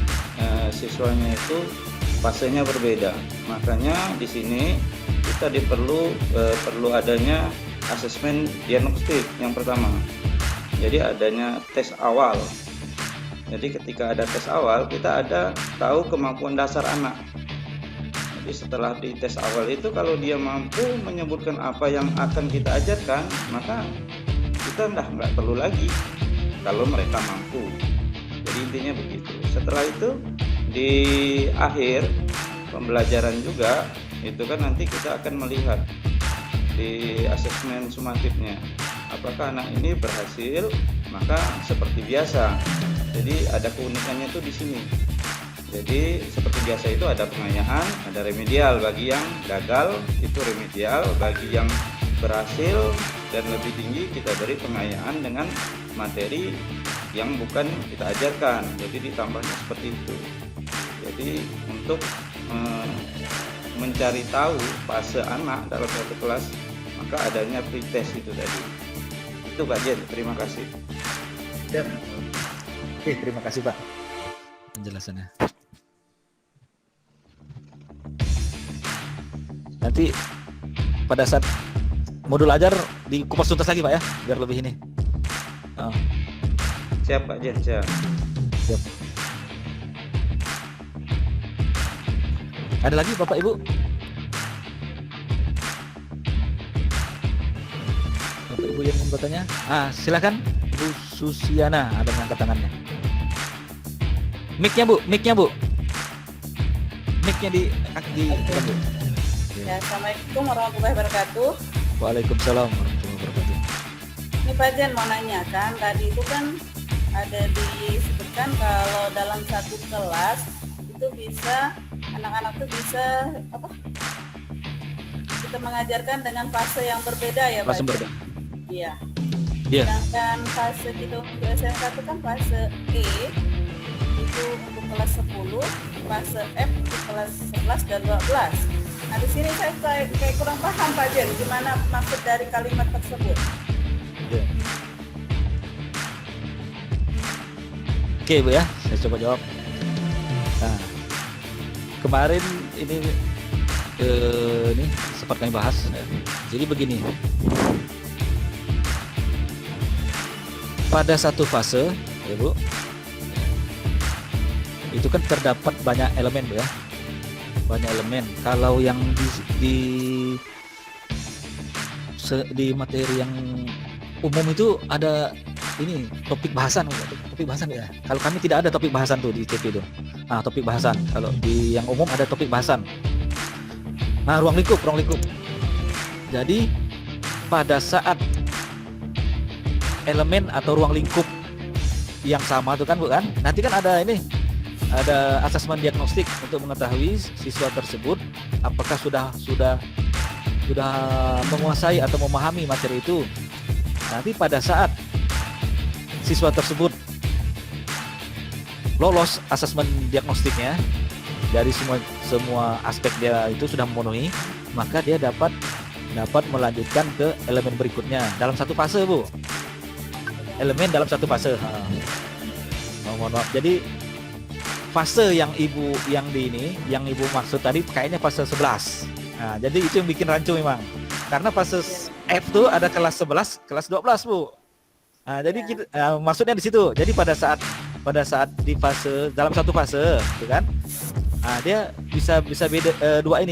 siswanya itu fasenya berbeda. Makanya di sini kita perlu adanya asesmen diagnostik yang pertama. Jadi adanya tes awal. Jadi ketika ada tes awal, kita tahu kemampuan dasar anak. Jadi setelah di tes awal itu, kalau dia mampu menyebutkan apa yang akan kita ajarkan, maka kita nggak perlu lagi kalau mereka mampu. Jadi intinya begitu. Setelah itu di akhir pembelajaran juga itu kan nanti kita akan melihat di asesmen sumatifnya, apakah anak ini berhasil. Maka seperti biasa, jadi ada keunikannya tuh di sini. Jadi seperti biasa itu ada pengayaan, ada remedial. Bagi yang gagal itu remedial, bagi yang berhasil dan lebih tinggi kita beri pengayaan dengan materi yang bukan kita ajarkan. Jadi ditambahnya seperti itu. Jadi untuk mencari tahu fase anak dalam satu kelas, maka adanya pretest itu tadi. Itu Pak Jen, terima kasih. Oke, terima kasih Pak penjelasannya. Nanti pada saat modul ajar dikupas tuntas lagi Pak ya, biar lebih ini. Siap Pak Jen, siap. Ada lagi Bapak Ibu? Bapak Ibu yang ingin bertanya? Silakan Bu Susiana, ada yang angkat tangannya. Mic-nya Bu. Mic-nya di Bu. Ya, Assalamualaikum warahmatullahi wabarakatuh. Waalaikumsalam warahmatullahi wabarakatuh. Ini Pak Jen mau nanya kan, tadi itu kan ada disebutkan kalau dalam satu kelas itu bisa anak-anak tuh bisa kita mengajarkan dengan fase yang berbeda ya Pak. Fase berbeda. Iya. Iya. Sedangkan fase kita untuk SMK itu kan fase E itu untuk kelas 10, fase F untuk kelas 11 dan 12. Nah di sini saya kayak kurang paham Pak Jen, gimana maksud dari kalimat tersebut? Ya. Oke Bu ya, saya coba jawab. Nah, kemarin ini sempat kami bahas. Jadi begini, pada satu fase, ya Bu, itu kan terdapat banyak elemen Bu ya, banyak elemen. Kalau yang di materi yang umum itu ada ini topik bahasan ya. Kalau kami tidak ada topik bahasan tuh di CP itu. Nah, topik bahasan. Kalau di yang umum ada topik bahasan. Nah, ruang lingkup. Jadi pada saat elemen atau ruang lingkup yang sama tuh kan Bu kan, nanti kan ada asesmen diagnostik untuk mengetahui siswa tersebut apakah sudah menguasai atau memahami materi itu. Nanti pada saat siswa tersebut lolos asesmen diagnostiknya, dari semua aspek dia itu sudah memenuhi, maka dia dapat melanjutkan ke elemen berikutnya dalam satu fase, Bu. Elemen dalam satu fase. Mohon maaf. Jadi fase yang ibu maksud tadi kayaknya fase 11. Nah, jadi itu yang bikin rancu memang. Karena fase F tuh ada kelas 11, kelas 12, Bu. Nah, jadi kita, maksudnya di situ. Jadi pada saat di fase dalam satu fase, gitu kan? Nah, dia bisa beda dua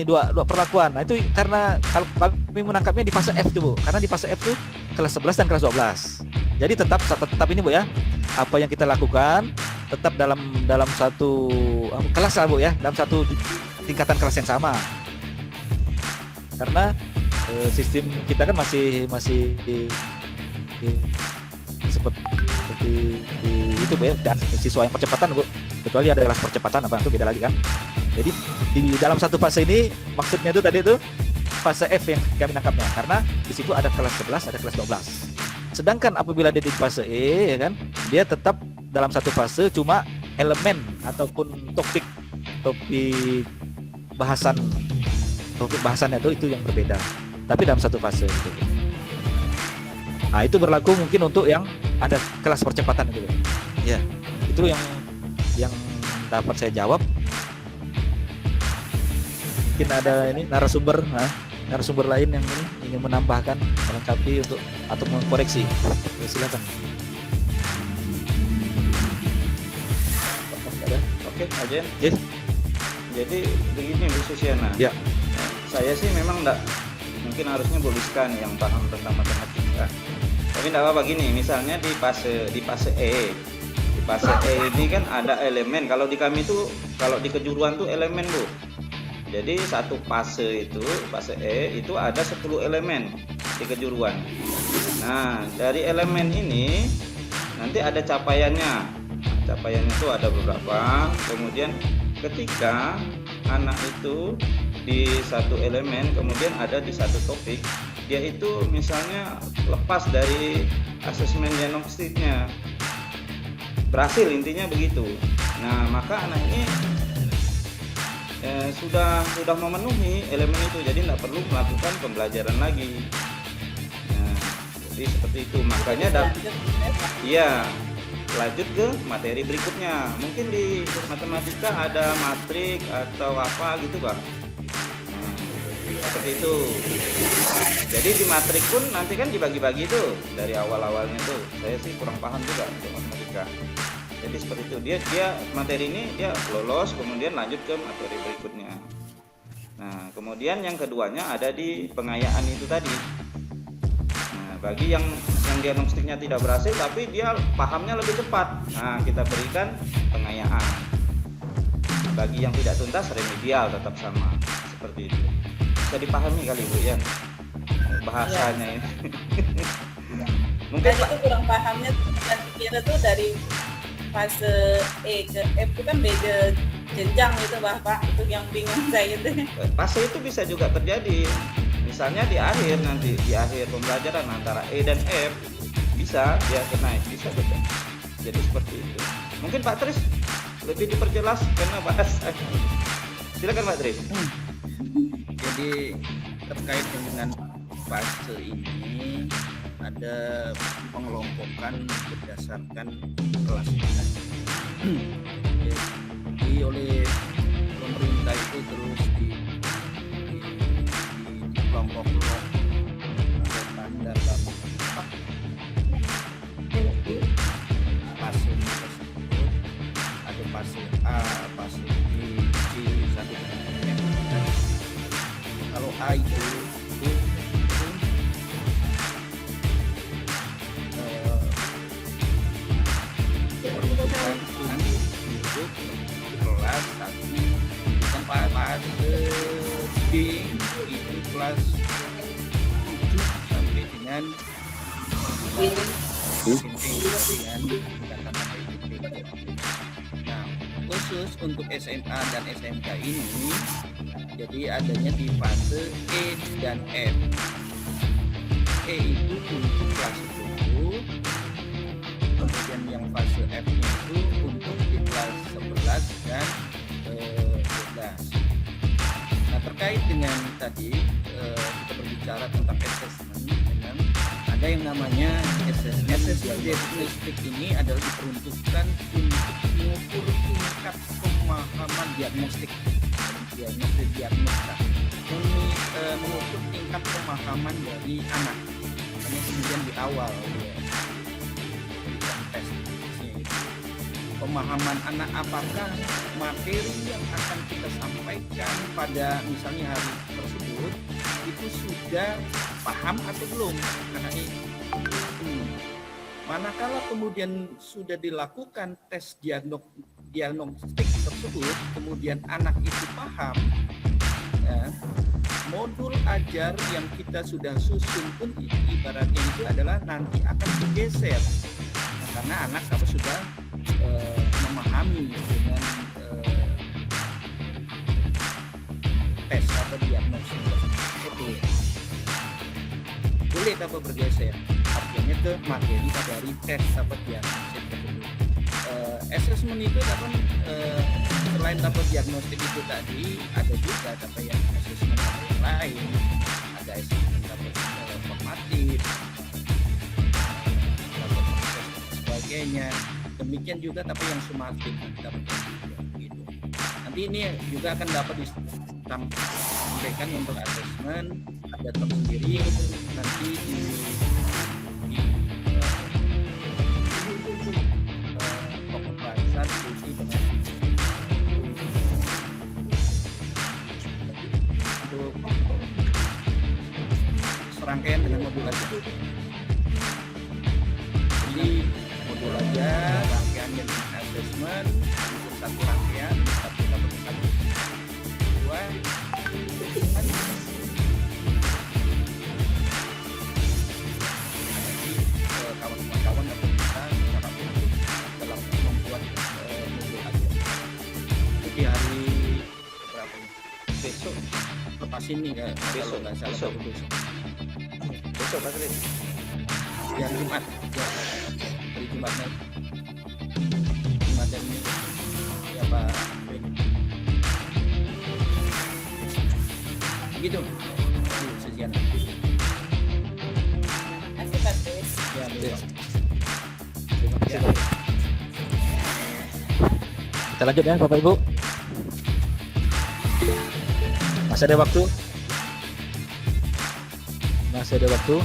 perlakuan. Nah, itu karena kalau kami menangkapnya di fase F tuh, Bu. Karena di fase F tuh kelas 11 dan kelas 12. Jadi tetap ini, Bu, ya. Apa yang kita lakukan tetap dalam satu kelas lah, Bu, ya, dalam satu tingkatan kelas yang sama. Karena sistem kita kan masih seperti itu, Bu, ya, dan siswa yang percepatan, Bu, kecuali ada kelas percepatan apa itu beda lagi kan. Jadi di dalam satu fase ini maksudnya itu tadi itu fase F yang kami nangkapnya, karena di situ ada kelas 11, ada kelas 12. Sedangkan apabila dia di fase E, ya kan, dia tetap dalam satu fase, cuma elemen ataupun topik bahasannya itu yang berbeda, tapi dalam satu fase gitu. Nah, itu berlaku mungkin untuk yang ada kelas percepatan gitu. Ya, itu yang dapat saya jawab. Mungkin ada ini narasumber lain yang ini ingin menambahkan, melengkapi atau mengkoreksi. Ya, silakan. Oke, Ajen. Yes. Jadi begini Bu Susiana. Ya. Saya sih memang mungkin harusnya boliskan yang paham tentang matematika. Tapi enggak apa-apa gini, misalnya di fase E. Di fase E ini kan ada elemen. Kalau di kami tuh, kalau di kejuruan tuh elemen, Bu. Jadi satu fase E itu ada 10 elemen di kejuruan. Nah, dari elemen ini nanti ada capaiannya. Capaiannya itu ada beberapa. Kemudian ketika anak itu di satu elemen, kemudian ada di satu topik, dia itu misalnya lepas dari asesmen diagnostiknya, berhasil, intinya begitu. Nah, maka anak ini sudah memenuhi elemen itu, jadi tidak perlu melakukan pembelajaran lagi. Nah, jadi seperti itu. Makanya lanjut ke materi berikutnya. Mungkin di matematika ada matrik atau apa gitu, Bang. Nah, seperti itu. Jadi di matrik pun nanti kan dibagi-bagi tuh dari awal-awalnya tuh. Saya sih kurang paham juga untuk matematika. Jadi seperti itu, dia materi ini dia lolos, kemudian lanjut ke materi berikutnya. Nah, kemudian yang keduanya ada di pengayaan itu tadi. Nah, bagi yang diagnostiknya tidak berhasil tapi dia pahamnya lebih cepat, nah kita berikan pengayaan. Bagi yang tidak tuntas, remedial tetap sama, seperti itu. Bisa dipahami kali, Bu, ya bahasanya ya. Ini. Mungkin itu kurang pahamnya, dan kira tuh dari fase E ke F itu kan beda jenjang gitu, Bapak. Itu yang bingung saya itu. Fase itu bisa juga terjadi. Misalnya di akhir pembelajaran antara E dan F bisa dia naik, bisa juga. Jadi seperti itu. Mungkin Pak Tris lebih diperjelas karena bahasa. Silakan Pak Tris. Jadi terkait dengan fase ini ada pengelompokan berdasarkan kelas. Jadi oleh pemerintah itu terus di kelompok-kelompok dalam fase tersebut. Ada fase A, fase B, C, sampai dengan F. Kalau A itu duduk kelas, tapi tempat fase B itu kelas 7 sampai dengan Nah, khusus untuk SMA dan SMK ini jadi adanya di fase E dan F. E itu untuk kelas 10, kemudian yang fase F itu untuk di kelas tadi kita berbicara tentang assessment, memang ada yang namanya assessment diagnostik. Ini adalah diperuntukkan untuk mengukur tingkat pemahaman diagnostik, mengukur tingkat pemahaman dari anak. Hanya kemudian di awal ya, tes pemahaman anak, apakah materi yang akan kita sampaikan pada misalnya hari tersebut itu sudah paham atau belum anak ini. Manakala kemudian sudah dilakukan tes diagnostik tersebut, kemudian anak itu paham, ya, modul ajar yang kita sudah susun pun ibaratnya itu adalah nanti akan bergeser, karena anak kalau sudah memahami dengan tes atau diagnosis itu boleh dapat bergeser, artinya ke materi dari tes atau diagnosis tersebut. Assessment itu dapat selain dapat diagnostik itu tadi, ada juga dapat yang assessment yang lain, ada assessment dapat formatif, dapat proses sebagainya. Demikian juga tapi yang sumatif dapat gitu. Nanti ini juga akan dapat disampaikan untuk assessment, ada tersendiri nanti di pokok bahasa diskusi dengan untuk serangkaian dengan modul aja. Jadi modul aja rangkaian yang assessment untuk satu rangkaian satu dua kawan-kawan dapat kita secara aktif dalam membuat modul aja. Di hari berapa ini? Besok lepas ini kan? Besok nggak salah besok Pak Tri. Yang Jumat ya. Hari Jumat nanti. Jumat dan ini ya Pak Ben. Begitu. Sekian. Masih bagus. Ya, betul. Terima kasih. Pak. Kita lanjut ya Bapak Ibu. Masih ada waktu? Masih ada waktu?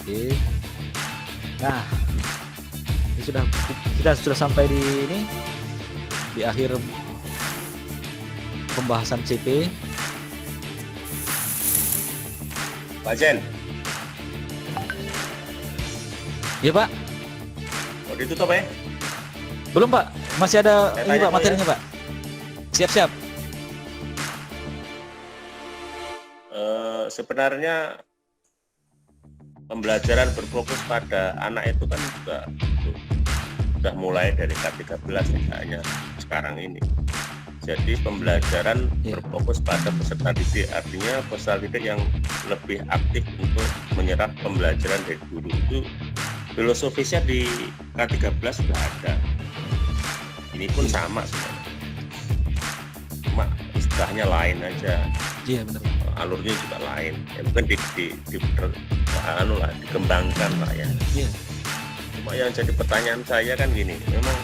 Oke. Nah, ini kita sudah sampai di ini di akhir pembahasan CP. Pak Jen, Iya Pak? mau ditutup ya? Belum Pak, masih ada Saya ini tanya Pak materinya Pak. Siap-siap. Sebenarnya pembelajaran berfokus pada anak itu kan juga sudah mulai dari K13 tidak hanya sekarang ini. Jadi pembelajaran berfokus pada peserta didik, artinya peserta didik yang lebih aktif untuk menyerap pembelajaran dari guru. Itu filosofisnya di K13 sudah ada. Ini pun sama sebenarnya, cuma istilahnya lain aja. Iya benar. Alurnya juga lain. Ya, mungkin dikembangkan lah ya. Iya. Cuma yang jadi pertanyaan saya kan gini, memang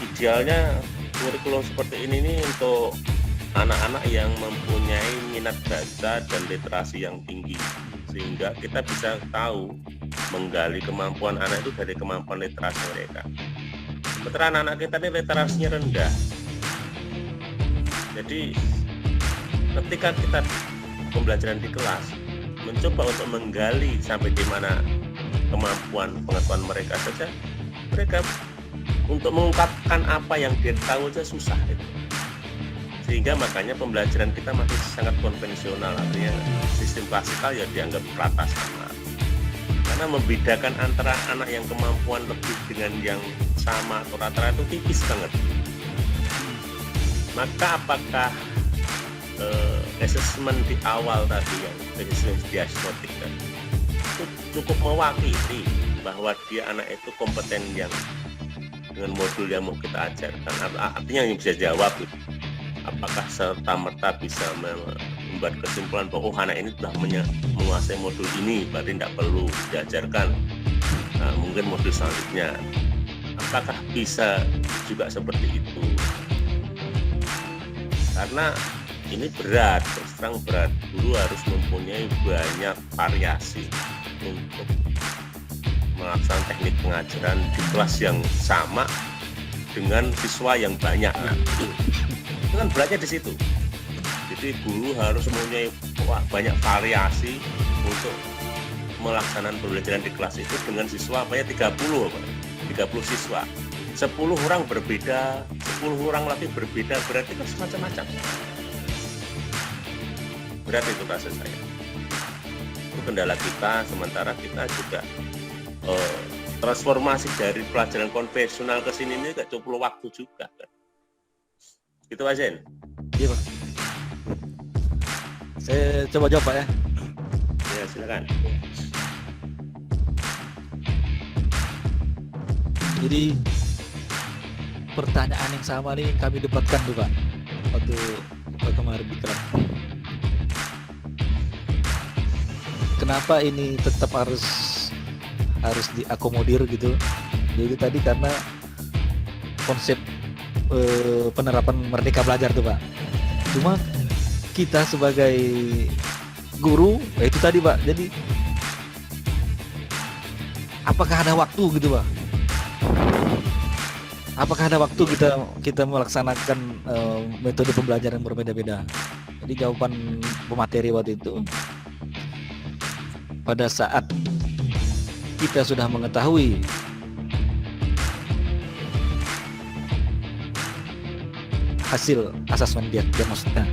idealnya kurikulum seperti ini nih untuk anak-anak yang mempunyai minat baca dan literasi yang tinggi, sehingga kita bisa tahu menggali kemampuan anak itu dari kemampuan literasi mereka. Sementara anak-anak kita ini literasinya rendah. Jadi ketika kita pembelajaran di kelas mencoba untuk menggali sampai di mana kemampuan pengetahuan mereka saja, mereka untuk mengungkapkan apa yang dia tahu saja susah itu. Sehingga makanya pembelajaran kita masih sangat konvensional, artinya sistem klasikal ya dianggap rata sama. Karena membedakan antara anak yang kemampuan lebih dengan yang sama atau rata-rata itu tipis banget. Maka apakah assessment di awal tadi yang assessment diagnostik itu cukup mewakili bahwa dia anak itu kompeten yang dengan modul yang mau kita ajarkan, artinya yang bisa jawab gitu. apakah serta-merta bisa membuat kesimpulan bahwa anak ini telah menguasai modul ini, berarti tidak perlu diajarkan mungkin modul selanjutnya. Apakah bisa juga seperti itu? Karena ini berat, terus terang berat. Guru harus mempunyai banyak variasi untuk melaksanakan teknik pengajaran di kelas yang sama dengan siswa yang banyak. Itu kan beratnya di situ. Jadi guru harus mempunyai banyak variasi untuk melaksanakan pembelajaran di kelas itu dengan siswa 30 siswa. 10 orang berbeda, 10 orang lagi berbeda, berarti kan semacam-macam. Berat itu rasa saya. Itu kendala kita, sementara kita juga transformasi dari pelajaran konvensional ke sini ini gak cukup waktu juga kan. Gitu Pak Zen? Iya Pak. Saya coba jawab Pak ya. Ya silakan. Jadi pertanyaan yang sama nih kami debatkan tuh Pak waktu kemarin di kelas. Kenapa ini tetap harus diakomodir gitu? Jadi tadi karena konsep penerapan merdeka belajar tuh Pak. Cuma kita sebagai guru, itu tadi Pak. Jadi apakah ada waktu gitu Pak? Apakah ada waktu kita melaksanakan metode pembelajaran yang berbeda-beda? Jadi jawaban pemateri waktu itu, pada saat kita sudah mengetahui hasil asesmen diagnostika,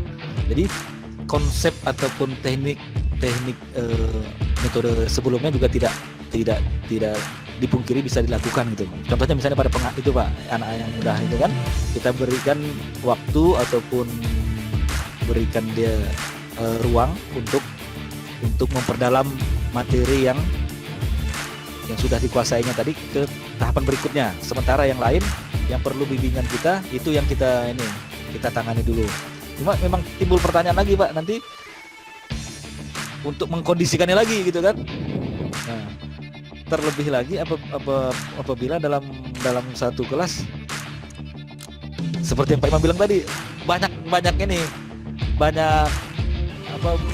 jadi konsep ataupun teknik metode sebelumnya juga tidak dipungkiri bisa dilakukan gitu. Contohnya misalnya pada itu Pak, anak yang mudah itu kan kita berikan waktu ataupun berikan dia ruang untuk memperdalam materi yang sudah dikuasainya tadi ke tahapan berikutnya. Sementara yang lain yang perlu bimbingan kita itu yang kita tangani dulu. Cuma memang timbul pertanyaan lagi Pak, nanti untuk mengkondisikannya lagi gitu kan. Nah, terlebih lagi apabila dalam satu kelas seperti yang Pak Imam bilang tadi, banyak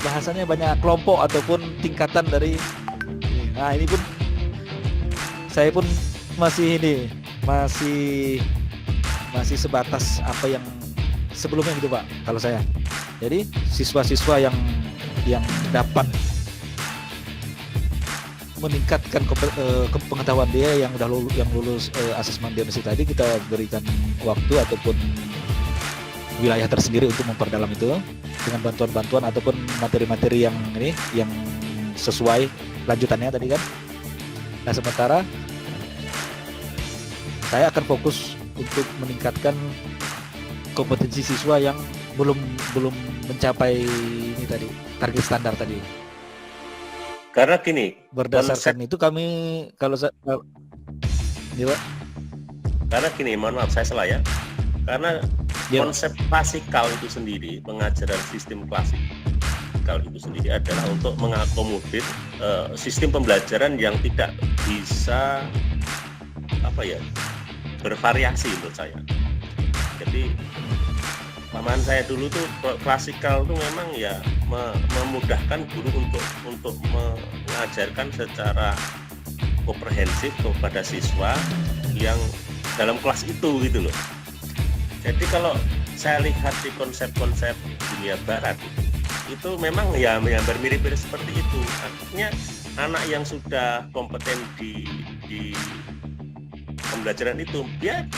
bahasanya banyak kelompok ataupun tingkatan dari. Nah ini pun saya pun masih sebatas apa yang sebelumnya gitu Pak kalau saya. Jadi siswa-siswa yang dapat meningkatkan pengetahuan dia yang lulus asesmen diagnostik tadi, kita berikan waktu ataupun wilayah tersendiri untuk memperdalam itu dengan bantuan-bantuan ataupun materi-materi yang sesuai lanjutannya tadi kan. Nah sementara saya akan fokus untuk meningkatkan kompetensi siswa yang belum mencapai ini tadi target standar tadi. Karena gini, berdasarkan itu kami karena gini, mohon maaf saya salah ya. Karena konsep klasikal itu sendiri, pengajaran sistem klasikal itu sendiri adalah untuk mengakomodir sistem pembelajaran yang tidak bisa bervariasi menurut saya. Jadi paman saya dulu tuh klasikal tuh memang ya memudahkan guru untuk mengajarkan secara komprehensif kepada siswa yang dalam kelas itu gitu loh. Jadi kalau saya lihat di konsep-konsep dunia barat itu memang ya mirip-mirip seperti itu. Artinya anak yang sudah kompeten di pembelajaran itu dia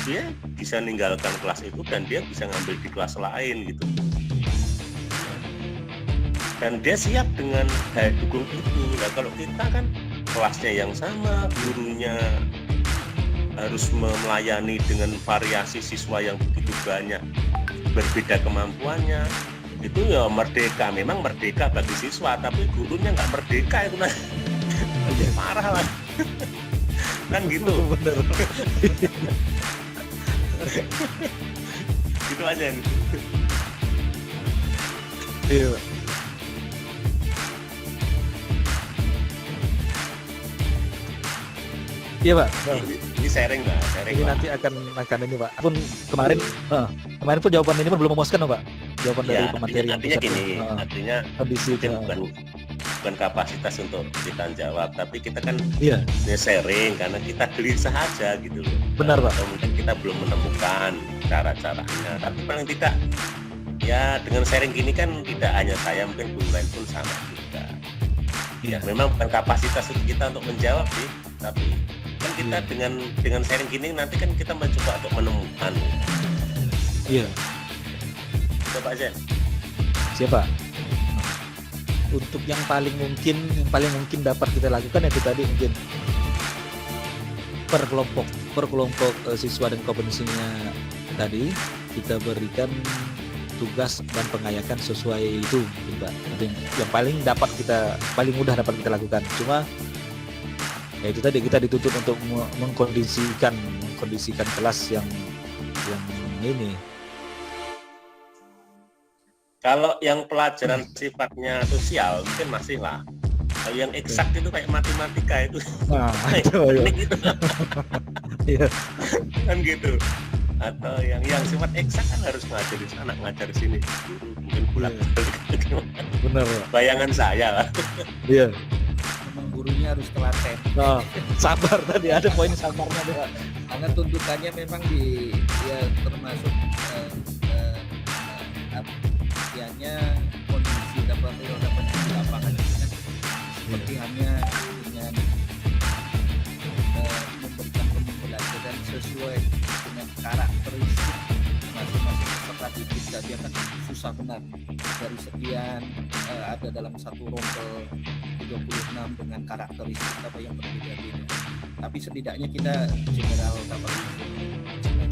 bisa meninggalkan kelas itu dan dia bisa ngambil di kelas lain gitu. Dan dia siap dengan daya dukung itu. Nah kalau kita kan kelasnya yang sama, gurunya harus melayani dengan variasi siswa yang begitu banyak, berbeda kemampuannya, itu ya merdeka, memang merdeka bagi siswa, tapi gurunya nggak merdeka itu lah. Parah lah. Kan gitu. Bener. Gitu aja. Iya, Pak. Iya, Pak. Ini sharing lah, sharing Ini lah. nanti akan ini, Pak. Pun kemarin kemarin pun jawaban ini pun belum memuaskan, Pak. Jawaban dari Ya, pemateri yang artinya pusat. gini, artinya Kondisi itu. mungkin bukan kapasitas untuk kita jawab, tapi kita kan Iya, sharing karena kita gelisah aja gitu loh. benar, Pak. Atau mungkin kita belum menemukan cara-caranya, tapi paling tidak ya dengan sharing gini kan tidak hanya saya, mungkin Bung Lain pun sama juga. Ya Iya. memang bukan kapasitas kita untuk menjawab sih, tapi kan kita Iya. dengan sharing gini nanti kan kita mencoba untuk menemukan. Iya. Coba Zen. Siapa? Untuk yang paling mungkin dapat kita lakukan itu tadi mungkin per kelompok siswa dan kompetensinya tadi kita berikan tugas dan pengayakan sesuai itu, Mbak. Itu yang paling mudah dapat kita lakukan. Cuma ya itu tadi kita dituntut untuk mengkondisikan kelas yang ini. Kalau yang pelajaran sifatnya sosial mungkin masih lah. Kalau yang eksak itu kayak matematika itu Nah, itu ya. gitu. Iya. Kan gitu. Atau yang sifat eksak kan harus ngajar di sana, ngajar di sini. Mungkin bulat balik. Benar, Pak. Bayangan saya lah. Iya. Memang gurunya harus telaten. Nah, sabar tadi ada poin sabarnya, Pak. Karena tuntutannya memang termasuk artinya kondisi dapat di lapangan itu kan seperti hanya dengan memberikan pembelajaran sesuai dengan karakteristik masing-masing peserta didik. Dia kan susah benar dari sekian ada dalam satu rombel 36 dengan karakteristik apa yang berbeda-beda. Tapi setidaknya kita general dapat dengan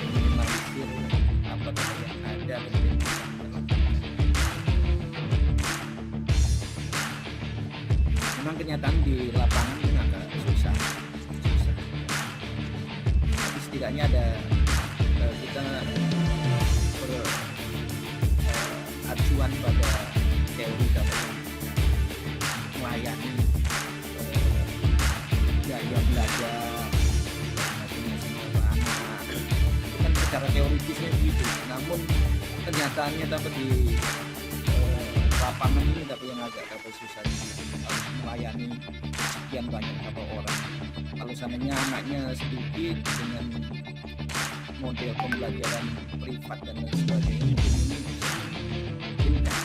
minimalisir apa yang ada. Memang kenyataan di lapangan ini agak susah. Tapi setidaknya ada kita acuan pada teori dapat melayani gaya belajar masing-masing anak. Itu kan secara teoritisnya begitu. Namun kenyataannya dapat di lapangan ini dapat yang agak susah, harus melayani sekian banyak orang. Kalau seandainya anaknya sedikit dengan model pembelajaran privat dan lain sebagainya, mungkin ini tidak.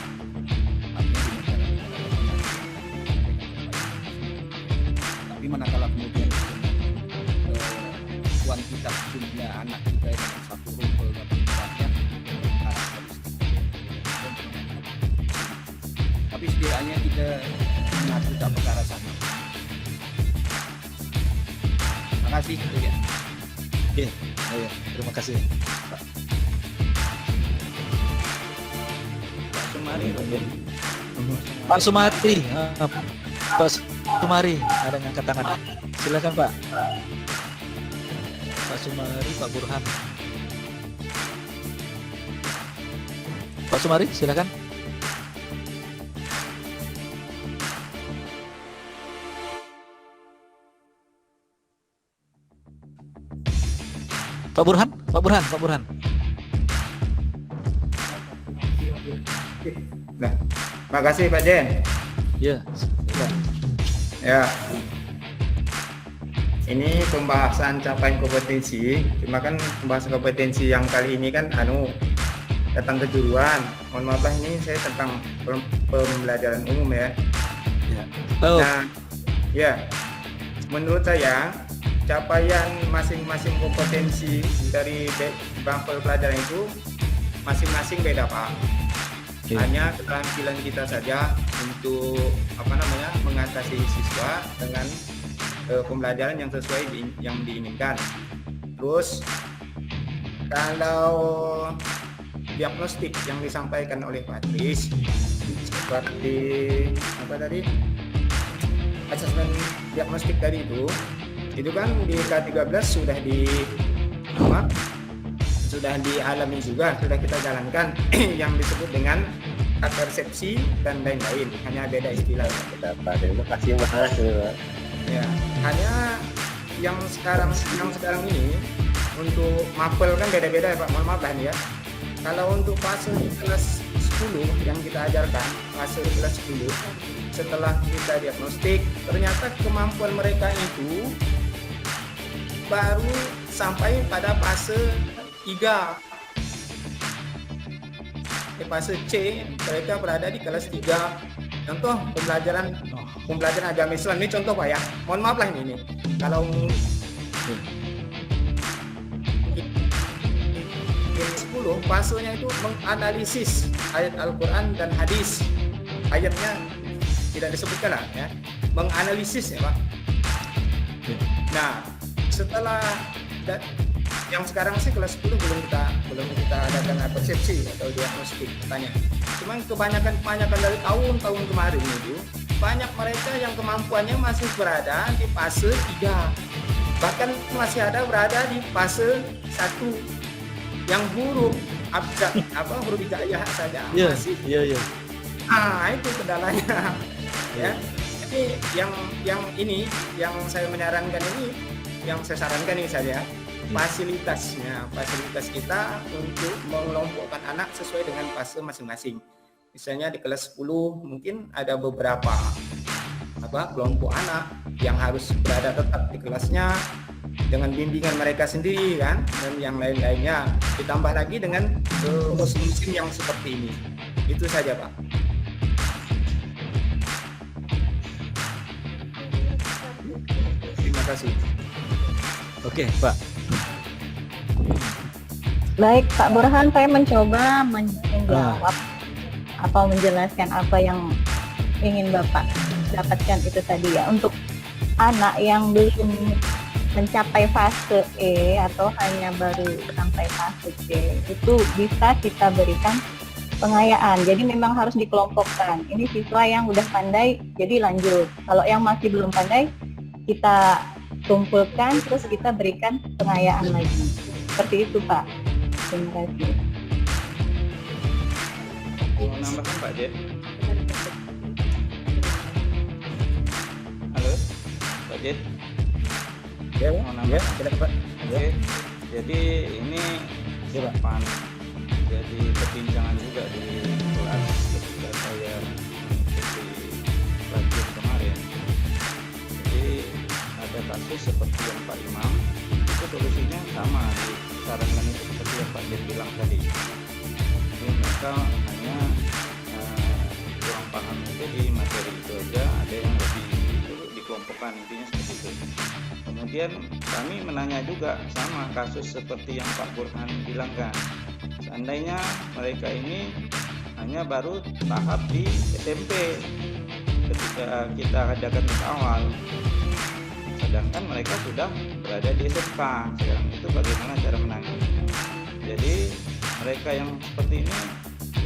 Artinya di negara-negara lain. Tapi manakala kemudian kuantitas jumlah anak kita yang satu rumpel dan banyak tapi setidaknya kita mengatur ke perkara sama. Terima kasih ya. Iya, terima kasih, Pak. Pak Sumari. Pak Sumari, Pak Sumari ada yang angkat tangan. Silakan, Pak. Pak Sumari, Pak Burhan. Pak Sumari, silakan. Pak Burhan. Nah, makasih Pak Jen. Ya, Ya, ini pembahasan capaian kompetensi. Cuma kan pembahasan kompetensi yang kali ini kan datang kejuruan. Mohon maaf lah, ini saya tentang pembelajaran umum ya. Oh, Nah, ya, menurut saya capaian masing-masing kompetensi dari bangku pelajaran itu masing-masing beda Pak. iya. Hanya keterampilan kita saja untuk mengatasi siswa dengan pembelajaran yang sesuai yang diinginkan. Terus kalau diagnostik yang disampaikan oleh Patris seperti asesmen diagnostik tadi itu kan di K13 sudah sudah dialami juga, sudah kita jalankan yang disebut dengan hak persepsi dan lain-lain, hanya beda istilah. Terima kasih Mas. Ya, hanya yang sekarang ini untuk mapel kan beda-beda ya Pak, mohon maaf ya. Kalau untuk fase di kelas 10 yang kita ajarkan, fase di kelas 10, setelah kita diagnostik, ternyata kemampuan mereka itu baru sampai pada fase 3. Di fase C, mereka berada di kelas 3. Contoh pembelajaran agama Islam, ini contoh Pak ya. Mohon maaf lah ini. Kalau kelas 10, fasenya itu menganalisis ayat Al-Quran dan hadis. Ayatnya tidak disebutkan lah ya. Menganalisis ya Pak. Nah, setelah yang sekarang sih kelas 10 belum kita adakan persepsi atau diagnostik katanya. Cuman kebanyakan dari tahun-tahun kemarin itu banyak mereka yang kemampuannya masih berada di fase 3. Bahkan masih ada berada di fase 1 yang huruf abjad huruf hijaiyah saja masih. Iya. Itu kendalanya. Ya. Jadi yang saya menyarankan ini, yang saya sarankan ini saja fasilitas kita untuk mengelompokkan anak sesuai dengan fase masing-masing. Misalnya di kelas 10 mungkin ada beberapa kelompok anak yang harus berada tetap di kelasnya dengan bimbingan mereka sendiri kan, dan yang lain-lainnya ditambah lagi dengan musim-musim yang seperti ini. Itu saja Pak. Terima kasih. Oke, Pak. Baik, Pak Burhan, saya mencoba menjawab atau menjelaskan apa yang ingin Bapak dapatkan itu tadi ya. Untuk anak yang belum mencapai fase E atau hanya baru sampai fase C, itu bisa kita berikan pengayaan. Jadi memang harus dikelompokkan. Ini siswa yang udah pandai, jadi lanjut. Kalau yang masih belum pandai, kita kumpulkan, terus kita berikan pengayaan lagi. Seperti itu Pak. Terima kasih. Mau nambahkan Pak Jen? Halo Pak Jen? Ya, mau nambahkan? silakan Pak. Oke. Jadi ini depan jadi perbincangan juga di kelas ketika saya mengikuti pelajaran kemarin. Jadi ada kasus seperti yang Pak Imam, itu solusinya sama, disarankan itu seperti yang Pak Jen bilang tadi. Ini mereka hanya kurang paham itu di materi itu aja, ada yang lebih itu dikelompokkan, intinya seperti itu. Kemudian kami menanya juga sama kasus seperti yang Pak Burhan bilang kan, seandainya mereka ini hanya baru tahap di SMP ketika kita adakan awal, sedangkan mereka sudah berada di SMK. Sekarang itu bagaimana cara menangani? Jadi mereka yang seperti ini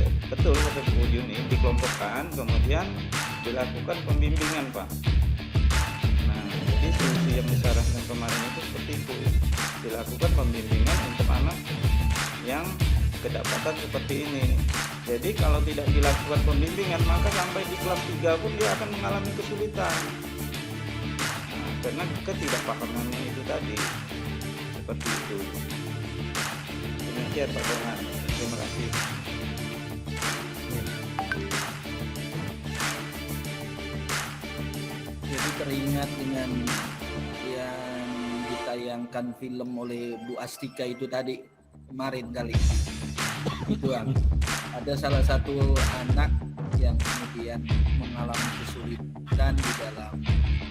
ya, betul kata Bu Juni, dikelompokkan kemudian dilakukan pembimbingan Pak. Nah, jadi solusi yang disarankan kemarin itu seperti itu, dilakukan pembimbingan untuk anak yang kedapatan seperti ini. Jadi kalau tidak dilakukan pembimbingan, maka sampai di kelas 3 pun dia akan mengalami kesulitan. Karena ketidakpahamannya itu tadi seperti itu. Demikian Pak Burhan. Terima kasih. Jadi teringat dengan yang ditayangkan film oleh Bu Astika itu tadi kemarin kali. Itu ada salah satu anak yang kemudian mengalami kesulitan di dalam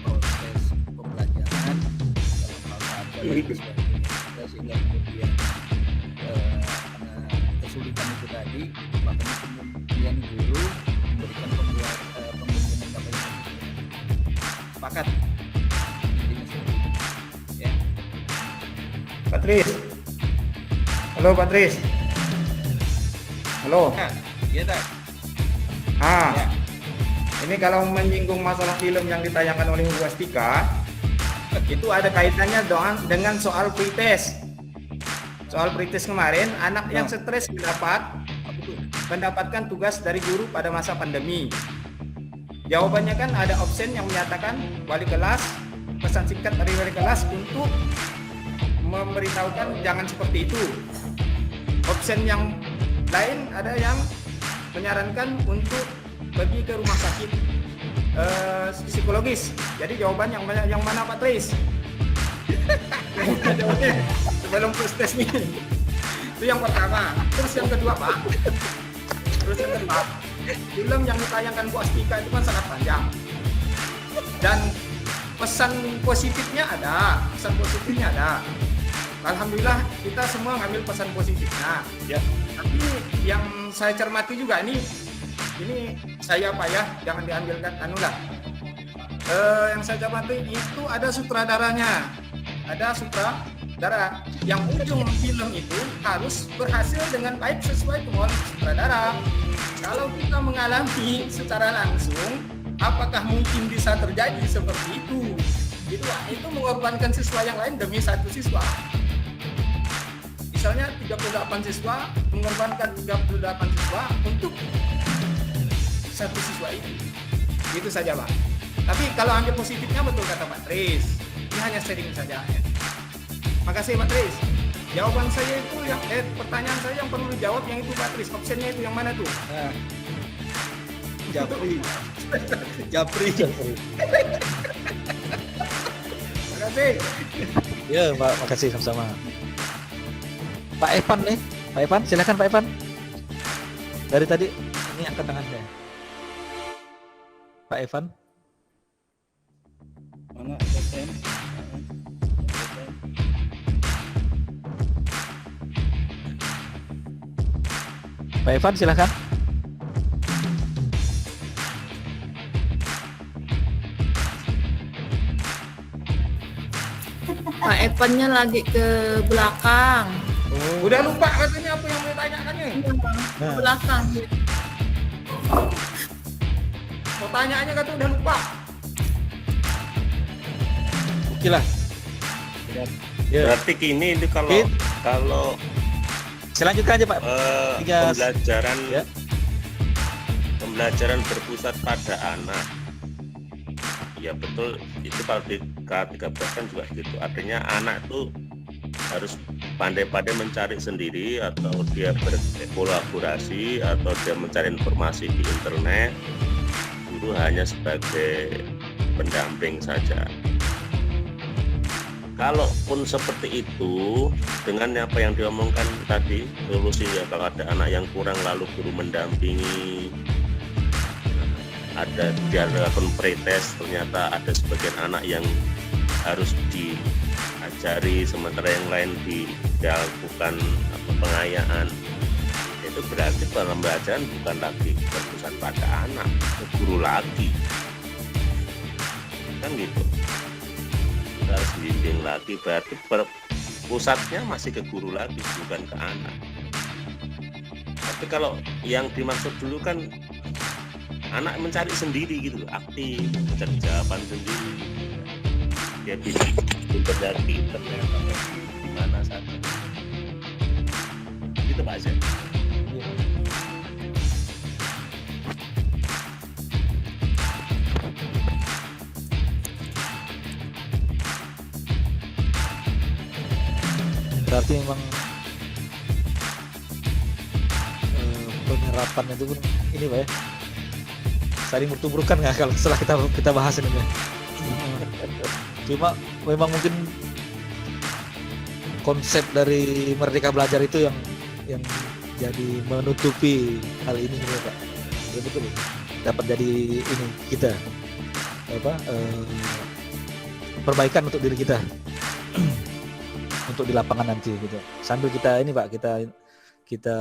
proses pembelajaran dalam hal bahasa dan sebagainya, sehingga kemudian karena kesulitan itu tadi, makanya kemudian guru memberikan pembimbingan kepada sepakat intinya seperti itu ya. Patris. Halo Patris. Halo. Iya tak. Ya. Ini kalau menyinggung masalah film yang ditayangkan oleh Bu Astika, itu ada kaitannya dengan soal pretest. soal pretest kemarin, anak yang stres mendapatkan tugas dari guru pada masa pandemi. Jawabannya kan ada option yang menyatakan wali kelas, pesan singkat dari wali kelas untuk memberitahukan jangan seperti itu. Option yang lain ada yang menyarankan untuk pergi ke rumah sakit psikologis. Jadi jawaban yang mana Pak Tris? Sebelum proses nih. Itu yang pertama. Terus yang kedua Pak. Film yang ditayangkan Bu Astika itu kan sangat panjang. Dan pesan positifnya ada. Alhamdulillah kita semua ngambil pesan positifnya. Ya. Tapi yang saya cermati juga ini saya Pak ya, jangan diambilkan yang saya cermati itu ada sutradaranya. Ada sutradara yang ujung film itu harus berhasil dengan baik sesuai kemauan sutradara. Kalau kita mengalami secara langsung, apakah mungkin bisa terjadi seperti itu? Itu mengorbankan siswa yang lain demi satu siswa. Misalnya 38 siswa mengorbankan 38 siswa untuk satu siswa itu. Itu saja Pak. Tapi kalau ambil positifnya betul kata Pak Tris. Ini hanya sharing saja ya. Makasih Pak Tris. Jawaban saya itu pertanyaan saya yang perlu dijawab yang itu Pak Tris. Optionnya itu yang mana tuh? Japri. Makasih. Ya Pak, makasih sama-sama. Pak Evan nih, Pak Evan, silakan Pak Evan. Dari tadi ini angkat tangannya. Pak Evan. Mana dosen? Pak Evan silakan. Pak Evannya lagi ke belakang. Udah lupa katanya apa yang mau ditanyakannya. Ke belakang. Pertanyaannya kata udah lupa. Oke lah. Ya. Berarti gini itu kalau Selanjutkan aja Pak. pembelajaran Ya. pembelajaran berpusat pada anak. Ya betul, itu kalau di K13 kan juga gitu. Artinya anak itu harus pandai-pandai mencari sendiri, atau dia berkolaborasi, atau dia mencari informasi di internet. Guru hanya sebagai pendamping saja. Kalaupun seperti itu, dengan apa yang diomongkan tadi, solusi ya kalau ada anak yang kurang lalu guru mendampingi, ada dilakukan pretest, ternyata ada sebagian anak yang harus diajari sementara yang lain dilakukan pengayaan, itu berarti pembelajaran bukan lagi berpusat pada anak, ke guru lagi, kan gitu. Kita harus bimbing lagi, berarti pusatnya masih ke guru lagi, bukan ke anak. Tapi kalau yang dimaksud dulu kan anak mencari sendiri gitu, aktif, mencari jawaban sendiri. Dia bisa internet atau di mana saja. Gitu Pak Zen. Berarti memang penyerapan itu pun ini Pak ya, saling bertumbuhkan nggak kalau setelah kita bahas ini ya. Cuma memang mungkin konsep dari Merdeka Belajar itu yang jadi menutupi hal ini ya Pak. Ya betul, dapat jadi ini kita perbaikan untuk diri kita untuk di lapangan nanti gitu. Sambil kita ini Pak, kita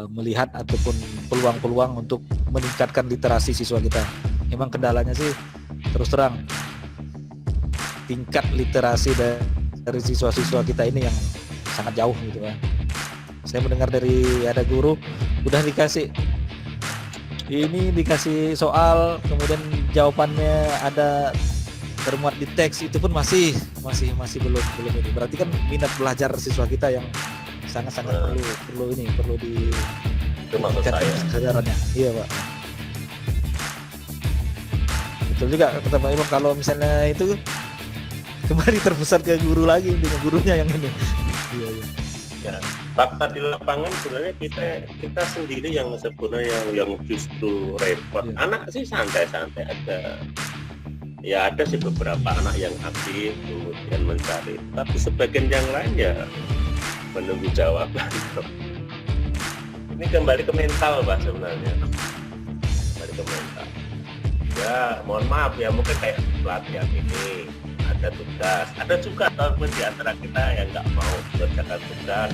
melihat ataupun peluang-peluang untuk meningkatkan literasi siswa kita. Memang kendalanya sih terus terang tingkat literasi dari siswa-siswa kita ini yang sangat jauh gitu kan. Saya mendengar dari ada guru udah dikasih soal, kemudian jawabannya ada termuat di teks itu pun masih belum ini. Berarti kan minat belajar siswa kita yang sangat perlu di Itu maksud saya. kesadarannya. Iya, Pak. Betul juga kata Pak Imam, kalau misalnya itu kembali terpusat ke guru lagi, dengan gurunya yang ini. Iya. Ya, fakta di lapangan sebenarnya kita sendiri yang sebenarnya yang justru repot. Iya. Anak sih santai-santai aja. Ya ada sih beberapa anak yang aktif kemudian mencari, tapi sebagian yang lain ya menunggu jawaban. Ini kembali ke mental, Pak, sebenarnya. Kembali ke mental. Ya, mohon maaf ya, mungkin kayak pelatihan ini ada tugas, ada juga ataupun di antara kita yang nggak mau mengerjakan tugas,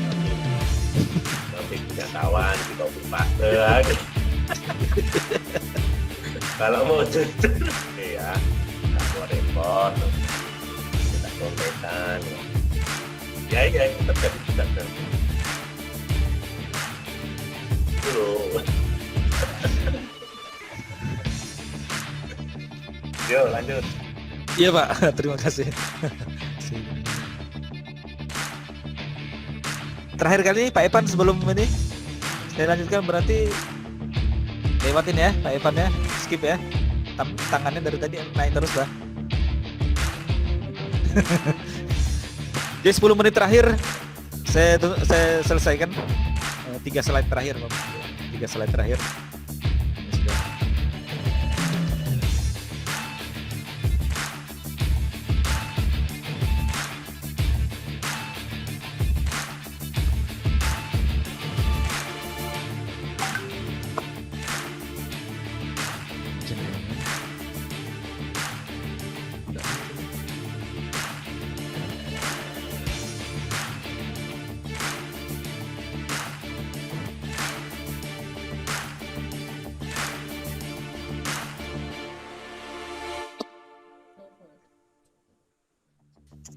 tapi punya kawan di kopi fase. Kalau mau jujur, ya nggak mau repot, kita kontekan. Ya itu terjadi juga kan. Itu loh. Yo lanjut. Iya, Pak. Terima kasih. Terakhir kali Pak Evan sebelum ini saya lanjutkan, berarti lewatin ya Pak Evan ya, skip ya. Tangannya dari tadi naik terus, Pak. Jadi 10 menit terakhir saya selesaikan 3 slide terakhir, Pak. 3 slide terakhir. Sudah.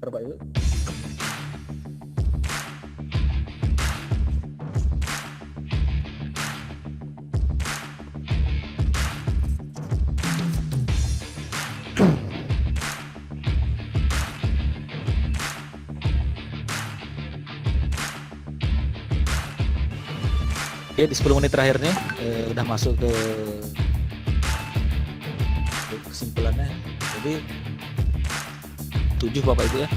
Pak Ibu. Ya, di 10 menit terakhir nih udah masuk ke kesimpulannya. Jadi 7 Bapak Ibu ya.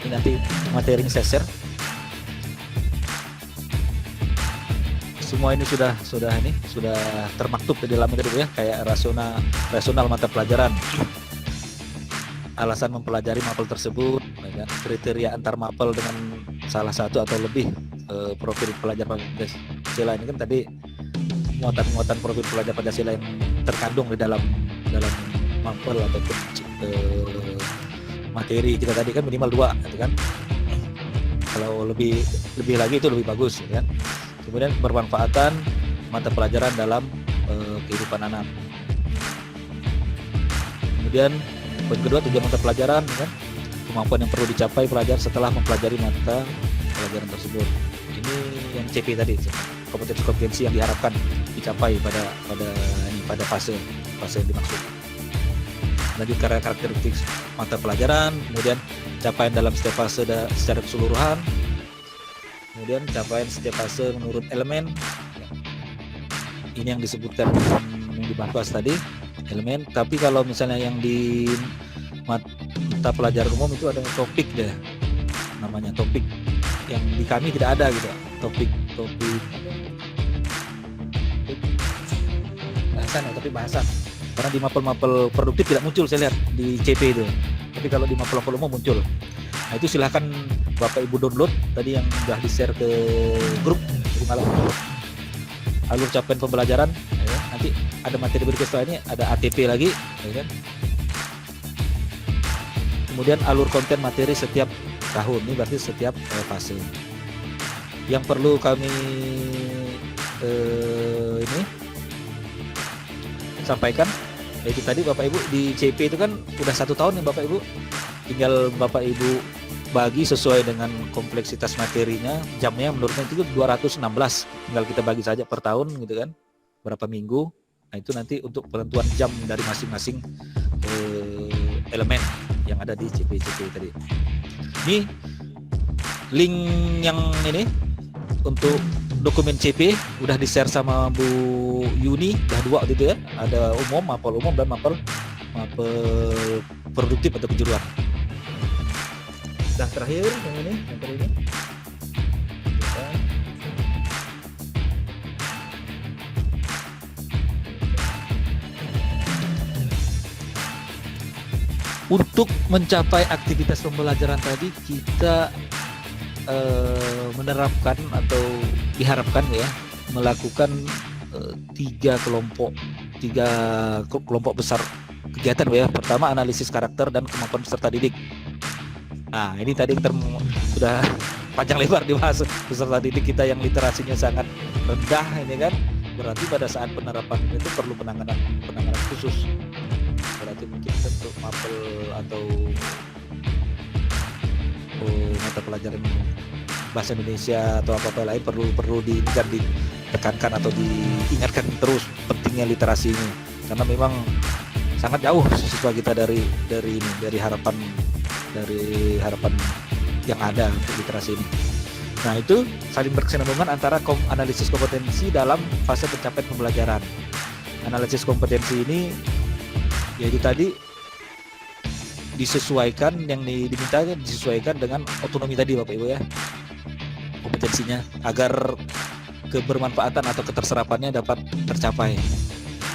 Ini nanti materinya saya share. Semua ini sudah termaktub di dalam itu ya, kayak rasional mata pelajaran. Alasan mempelajari mapel tersebut, ya, kriteria antar mapel dengan salah satu atau lebih profil pelajar Pancasila. Ini kan tadi muatan profil pelajar Pancasila yang terkandung di dalam mapel ataupun materi kita tadi kan minimal 2 gitu kan. Kalau lebih lagi itu lebih bagus gitu kan. Kemudian bermanfaatan mata pelajaran dalam kehidupan anak. Kemudian poin kedua, tujuan mata pelajaran kan, kemampuan yang perlu dicapai pelajar setelah mempelajari mata pelajaran tersebut. Ini yang CP tadi, kompetensi yang diharapkan dicapai pada fase yang dimaksud. Lanjut ke karakteristik mata pelajaran, kemudian capaian dalam setiap fase secara keseluruhan, kemudian capaian setiap fase menurut elemen. Ini yang disebutkan yang dibahas tadi, elemen. Tapi kalau misalnya yang di mata pelajaran umum itu ada topik deh, namanya topik, yang di kami tidak ada gitu, topik bahasan ya, tapi bahasan. Karena di mapel produktif tidak muncul, saya lihat di CP itu. Tapi kalau di mapel umum muncul. Nah itu silahkan Bapak Ibu download tadi yang sudah di-share ke grup. Jadi malam alur capaian pembelajaran, ya. Nanti ada materi berikut setelah ini, ada ATP lagi, ya kan? Kemudian alur konten materi setiap tahun, ini berarti setiap fase. Yang perlu kami ini sampaikan, yaitu tadi Bapak Ibu di CP itu kan udah 1 tahun ya Bapak Ibu, tinggal Bapak Ibu bagi sesuai dengan kompleksitas materinya, jamnya menurutnya itu 216, tinggal kita bagi saja per tahun gitu kan, berapa minggu. Nah itu nanti untuk penentuan jam dari masing-masing elemen. yang ada di CP tadi. Ini link yang ini untuk dokumen CP udah di-share sama Bu Yuni, udah 2 gitu ya. Ada mapel umum dan mapel produktif atau kejuruan. Nah, terakhir yang ini, yang tadi ini. Untuk mencapai aktivitas pembelajaran tadi kita menerapkan atau diharapkan ya melakukan 3 kelompok besar kegiatan ya. Pertama, analisis karakter dan kemampuan peserta didik. Nah, ini tadi sudah panjang lebar dibahas. Peserta didik kita yang literasinya sangat rendah ini kan, berarti pada saat penerapan itu perlu penanganan khusus. Berarti mungkin untuk mapel atau mata pelajaran bahasa Indonesia atau apa lain perlu ditekankan atau diingatkan terus pentingnya literasi ini, karena memang sangat jauh siswa kita dari harapan yang ada untuk literasi ini. Nah, itu saling berkesinambungan antara analisis kompetensi dalam fase pencapaian pembelajaran. Analisis kompetensi ini yaitu tadi disesuaikan, yang diminta disesuaikan dengan otonomi tadi Bapak Ibu ya, kompetensinya, agar kebermanfaatan atau keterserapannya dapat tercapai.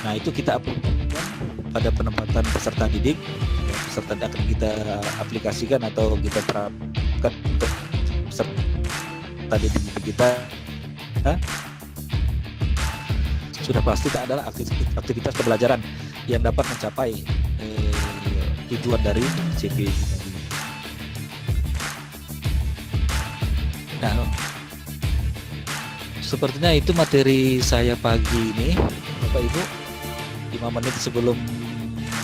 Nah, itu kita aplikasikan pada penempatan peserta didik. Peserta akan kita aplikasikan atau kita terapkan untuk peserta didik kita. Sudah pasti tak adalah aktivitas pembelajaran yang dapat mencapai tujuan dari CP tadi. Nah, sepertinya itu materi saya pagi ini, Bapak Ibu. 5 menit sebelum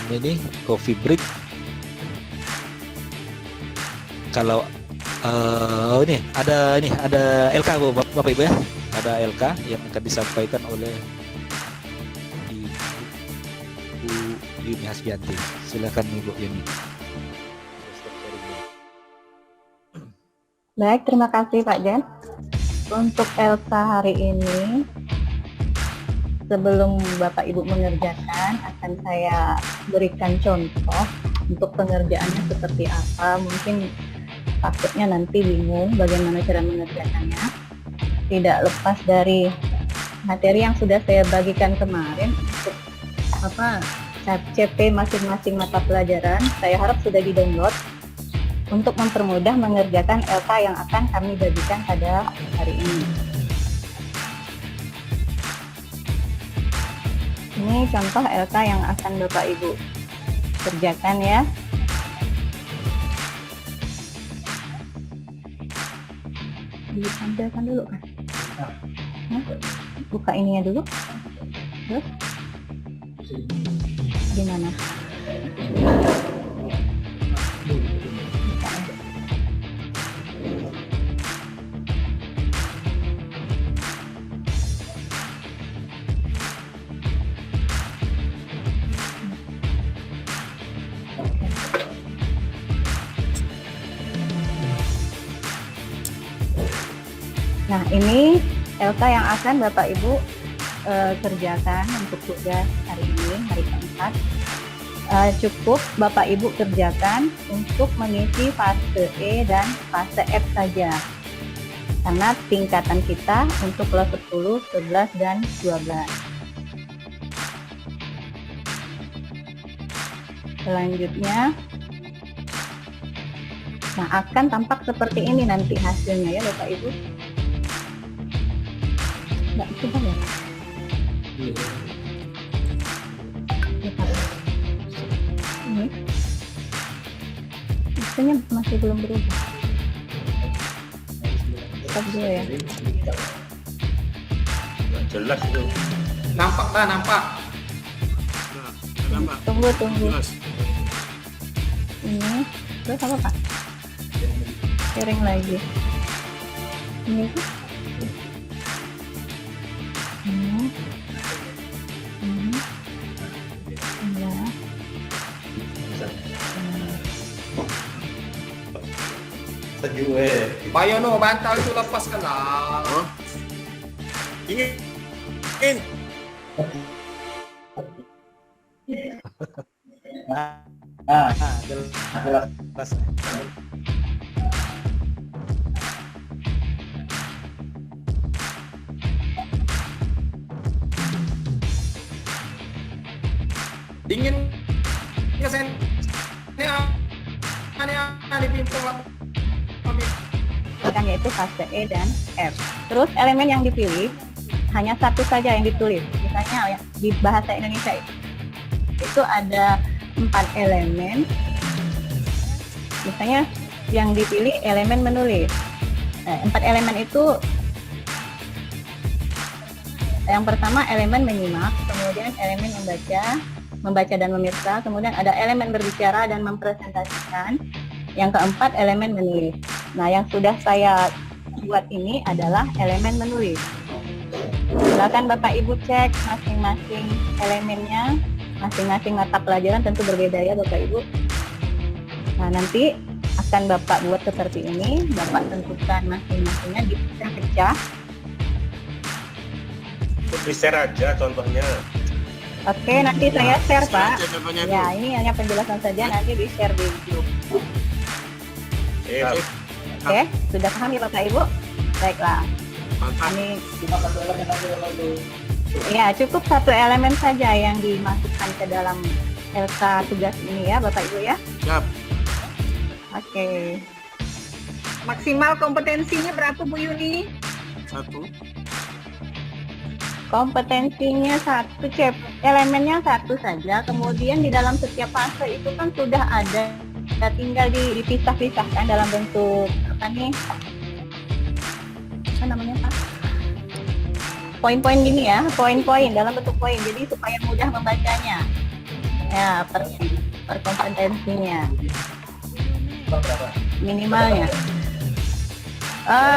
ini coffee break. Kalau ini ada LK Bapak Ibu ya, ada LK yang akan disampaikan oleh Ibu Yuni Hasbianti. Silakan Ibu Yuni. Baik, terima kasih Pak Jan. Untuk Elsa hari ini, sebelum Bapak Ibu mengerjakan, akan saya berikan contoh untuk pengerjaannya seperti apa. Mungkin takutnya nanti bingung bagaimana cara mengerjakannya. Tidak lepas dari materi yang sudah saya bagikan kemarin untuk CP masing-masing mata pelajaran. Saya harap sudah di-download untuk mempermudah mengerjakan LK yang akan kami bagikan pada hari ini. Ini contoh LK yang akan Bapak Ibu kerjakan ya. Ditampilkan dulu kan? Buka ininya dulu. Terus? Gimana? Nah, ini LK yang akan Bapak Ibu kerjakan untuk tugas hari ini, hari keempat. Cukup Bapak Ibu kerjakan untuk mengisi fase E dan fase F saja, karena tingkatan kita untuk kelas 10, 11, dan 12. Selanjutnya, nah akan tampak seperti ini nanti hasilnya ya Bapak Ibu. Nggak coba ya? Ini hasilnya masih belum berubah. Stop dulu ya. Nggak jelas itu. Nampak tak? Nampak. Nampak. Tunggu. Jelas. Ini terus apa Pak? Sharing lagi. Ini tuh. Sejuwe. Bayono bantal itu lepaskan lah. Oh. Ingin. Jelas. Dingin kesen. Ini pimpong. Yaitu fase E dan F. Terus elemen yang dipilih hanya satu saja yang ditulis. Misalnya di bahasa Indonesia itu ada 4 elemen. Misalnya yang dipilih elemen menulis. 4 elemen itu yang pertama elemen menyimak, kemudian elemen membaca dan memirsa, kemudian ada elemen berbicara dan mempresentasikan. Yang keempat elemen menulis. Nah, yang sudah saya buat ini adalah elemen menulis. Silakan Bapak Ibu cek masing-masing elemennya, masing-masing mata pelajaran tentu berbeda ya Bapak Ibu. Nah, nanti akan Bapak buat seperti ini, Bapak tentukan masing-masingnya dipecah-pecah. Di-share aja contohnya. Oke, nanti saya share Pak. Contohnya Ya, ini hanya penjelasan saja, nanti di-share di grup. Oke, sudah paham ya Bapak Ibu? Baiklah. Mantap. Ini ya cukup satu elemen saja yang dimasukkan ke dalam LK tugas ini ya Bapak Ibu ya. Siap. Oke. Maksimal kompetensinya berapa Bu Yuni? 1. Kompetensinya 1, elemennya 1 saja. Kemudian di dalam setiap fase itu kan sudah ada, tinggal dipisah-pisahkan dalam bentuk apa nih? Apa namanya Pak? Poin-poin gini ya, poin-poin dalam bentuk poin. Jadi supaya mudah membacanya. Ya, per kompetensinya. Minimalnya.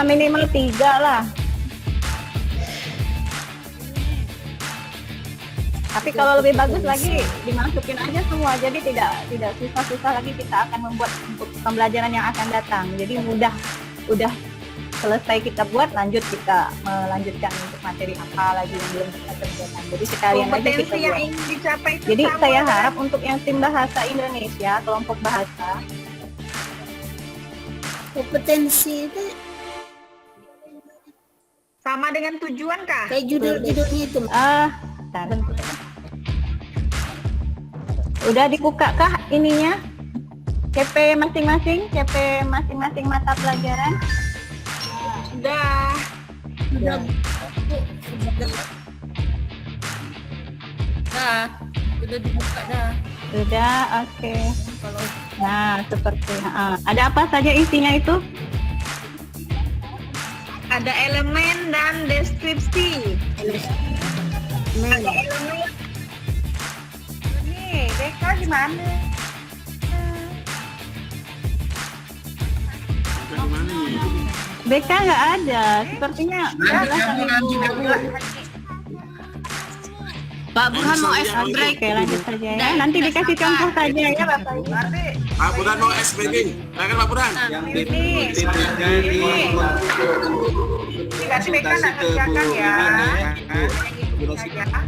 Minimal 3 lah. Tapi kalau lebih bagus lagi dimasukin aja semua, jadi tidak susah-susah lagi kita akan membuat untuk pembelajaran yang akan datang. Jadi mudah, udah selesai kita buat, kita melanjutkan untuk materi apa lagi yang belum kita kerjakan. Jadi sekalian aja kita buat. Yang ingin dicapai itu Jadi sama saya kan? harap untuk yang tim bahasa Indonesia, kelompok bahasa, Kompetensi itu sama dengan tujuan kah? kayak judul-judulnya itu. bentar. Udah dibuka kah ininya? CP masing-masing mata pelajaran? Sudah. Sudah. Udah dibuka dah. Sudah, oke. Nah, seperti ada apa saja isinya itu? Ada elemen dan deskripsi. Ada elemen. Nih, BK gimana? BK nggak ada, sepertinya. Pak Burhan mau es break. Oke, lanjut saja ya. Nanti dikasih contoh saja ya Bapak Ibu. Pak Burhan mau es breaking. Silakan Pak Burhan. Yang diperlukan Dikasih BK nggak kerjakan ya.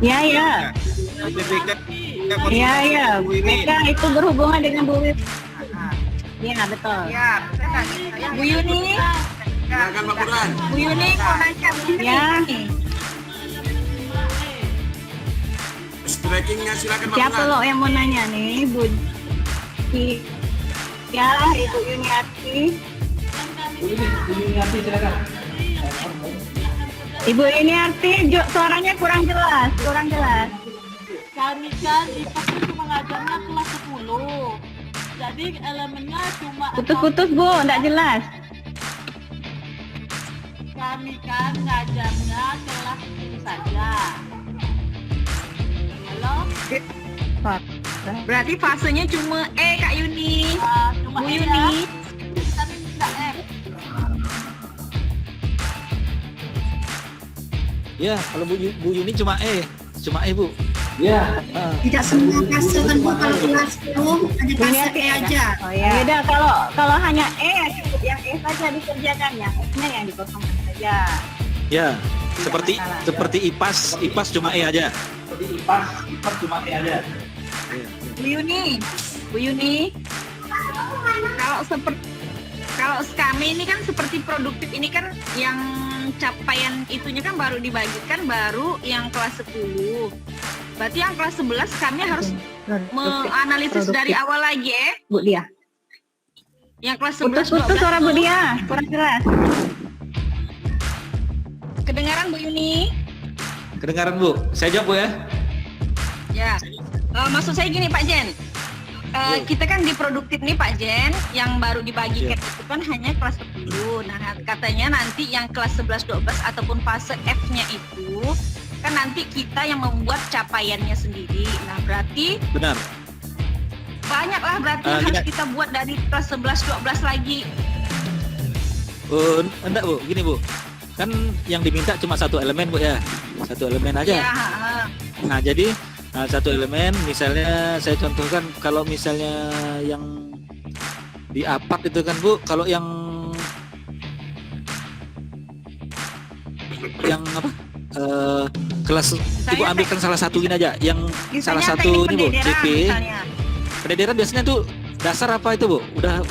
Ya. Iya. BK itu berhubungan dengan Bu Wif. Iya, betul. Ya, Bu Yuni. Silakan Pak Burhan. Bu Yuni mau nanya Bu Yuni. Ya. Es breakingnya silakan Pak Siapa Burhan. lo yang mau nanya nih, Bu? Ya, Ibu Yuniati. Ibu Yuniati, suaranya kurang jelas. Kami kan IPA cuma ngajarnya kelas 10. Jadi elemennya cuma Putus-putus Bu, enggak jelas. kami kan ngajarnya kelas 10 saja. Halo? Berarti fasenya cuma E Kak Yuni. Cuma Bu E Yuni. ya. Tapi enggak F. Ya, kalau Bu Yuni cuma E Bu. Tidak semua fase kan Bu kalau kelas 10 hanya fase E aja. Oh ya. Beda kalau hanya E ya cukup yang E saja dikerjakan, yang F-nya yang dikosongkan saja. Ya, seperti IPAS cuma E aja. Bu Yuni, kalau kami ini kan seperti produktif ini kan yang capaian itunya kan baru dibagikan baru yang kelas 10. Berarti yang kelas 11 kami harus menganalisis dari awal lagi Bu Dia. Yang kelas 11 Putus suara Bu Dia, kurang jelas. Kedengaran Bu Yuni? Kedengaran Bu, saya jawab Bu ya. Ya, maksud saya gini Pak Jen, kita kan di produktif nih Pak Jen, yang baru dibagikan itu kan hanya kelas 10. Nah katanya nanti yang kelas 11, 12 ataupun fase F-nya itu kan nanti kita yang membuat capaiannya sendiri. Nah berarti Benar. banyak lah berarti yang harus kita buat dari kelas 11, 12 lagi. Enggak Bu, gini Bu, kan yang diminta cuma satu elemen Bu ya, satu elemen aja. Ya, Nah jadi satu elemen, misalnya saya contohkan kalau misalnya yang di APAT itu kan Bu, kalau yang apa? Kelas Ibu ambilkan salah satu ini aja, yang salah satu ini Bu, CP. Pendidikan biasanya tuh dasar apa itu Bu? Udah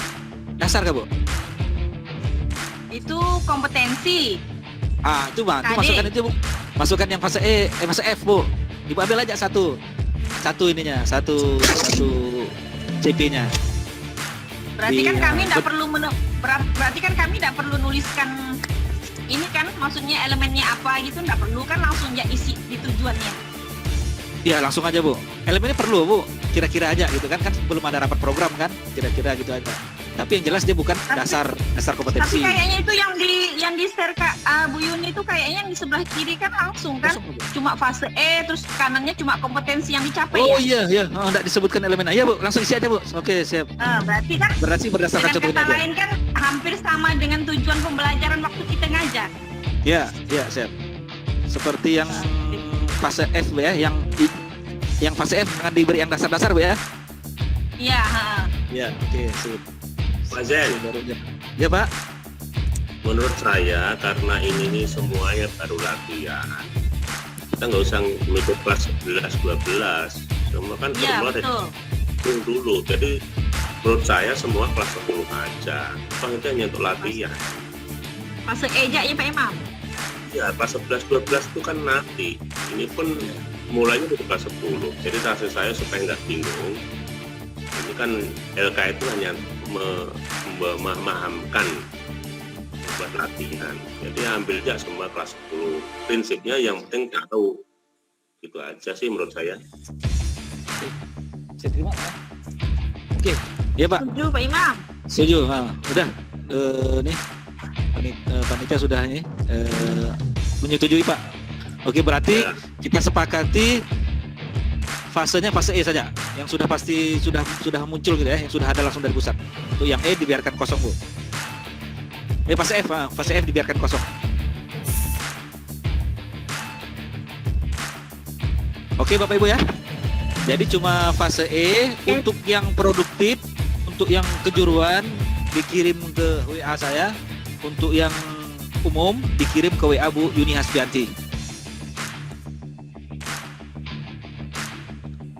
dasar kah Bu? itu kompetensi. Itu Bang, itu masukkan itu Bu. Masukkan yang fase fase F Bu. Ibu ambil aja satu ininya, satu CP-nya. Berarti kan kami tidak perlu berarti kan kami tidak perlu nuliskan ini kan, maksudnya elemennya apa gitu, tidak perlu kan, langsung ya isi di tujuannya. Ya langsung aja Bu. Elemennya perlu Bu, kira-kira aja gitu kan belum ada rapat program kan, kira-kira gitu aja. Tapi yang jelas dia bukan dasar kompetensi. Tapi kayaknya itu yang di share Kak Bu Yuni itu kayaknya yang di sebelah kiri kan langsung kan, cuma fase E terus kanannya cuma kompetensi yang dicapai. Oh iya, enggak disebutkan elemen. Iya Bu, langsung isi aja Bu. Oke, siap. Berarti berdasarkan dengan contohnya kata lain kan hampir sama dengan tujuan pembelajaran waktu kita ngajar. Ya, siap. Seperti yang fase F Bu ya, yang fase F dengan diberi yang dasar-dasar Bu ya. Iya, Ya, oke, sip. Pak Zen, ya Pak. menurut saya karena ini semuanya baru latihan, kita nggak usah mikir kelas 11, 12, semua kan semua dari dulu. Jadi menurut saya semua kelas 10 aja, itu hanya untuk latihan. Fase E aja ya Pak Imam. Ya, kelas 11, 12 itu kan nanti. Ini pun mulainya dari kelas 10. Jadi rasa saya supaya nggak bingung. Ini kan LK itu hanya memahamkan buat latihan. Jadi ambil aja semua kelas 10. Prinsipnya yang penting tahu. Gitu aja sih menurut saya. Saya terima ya. Oke, ya Pak. Setuju Pak Imam. Setuju. Udah nih panitia sudah nih menyetujui Pak. Oke, berarti kita sepakati fasenya fase E saja, yang sudah pasti sudah muncul gitu ya, yang sudah ada langsung dari pusat. Untuk yang E dibiarkan kosong Bu. Fase F dibiarkan kosong. Oke Bapak Ibu ya. Jadi cuma fase E untuk yang produktif, untuk yang kejuruan dikirim ke WA saya, untuk yang umum dikirim ke WA Bu Yuni Hasbianti.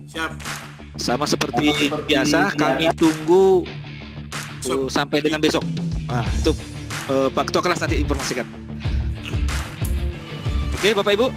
Siap. Sama seperti biasa, kami tunggu sampai dengan besok. Itu Pak Ketua Kelas nanti informasikan. Oke Bapak Ibu.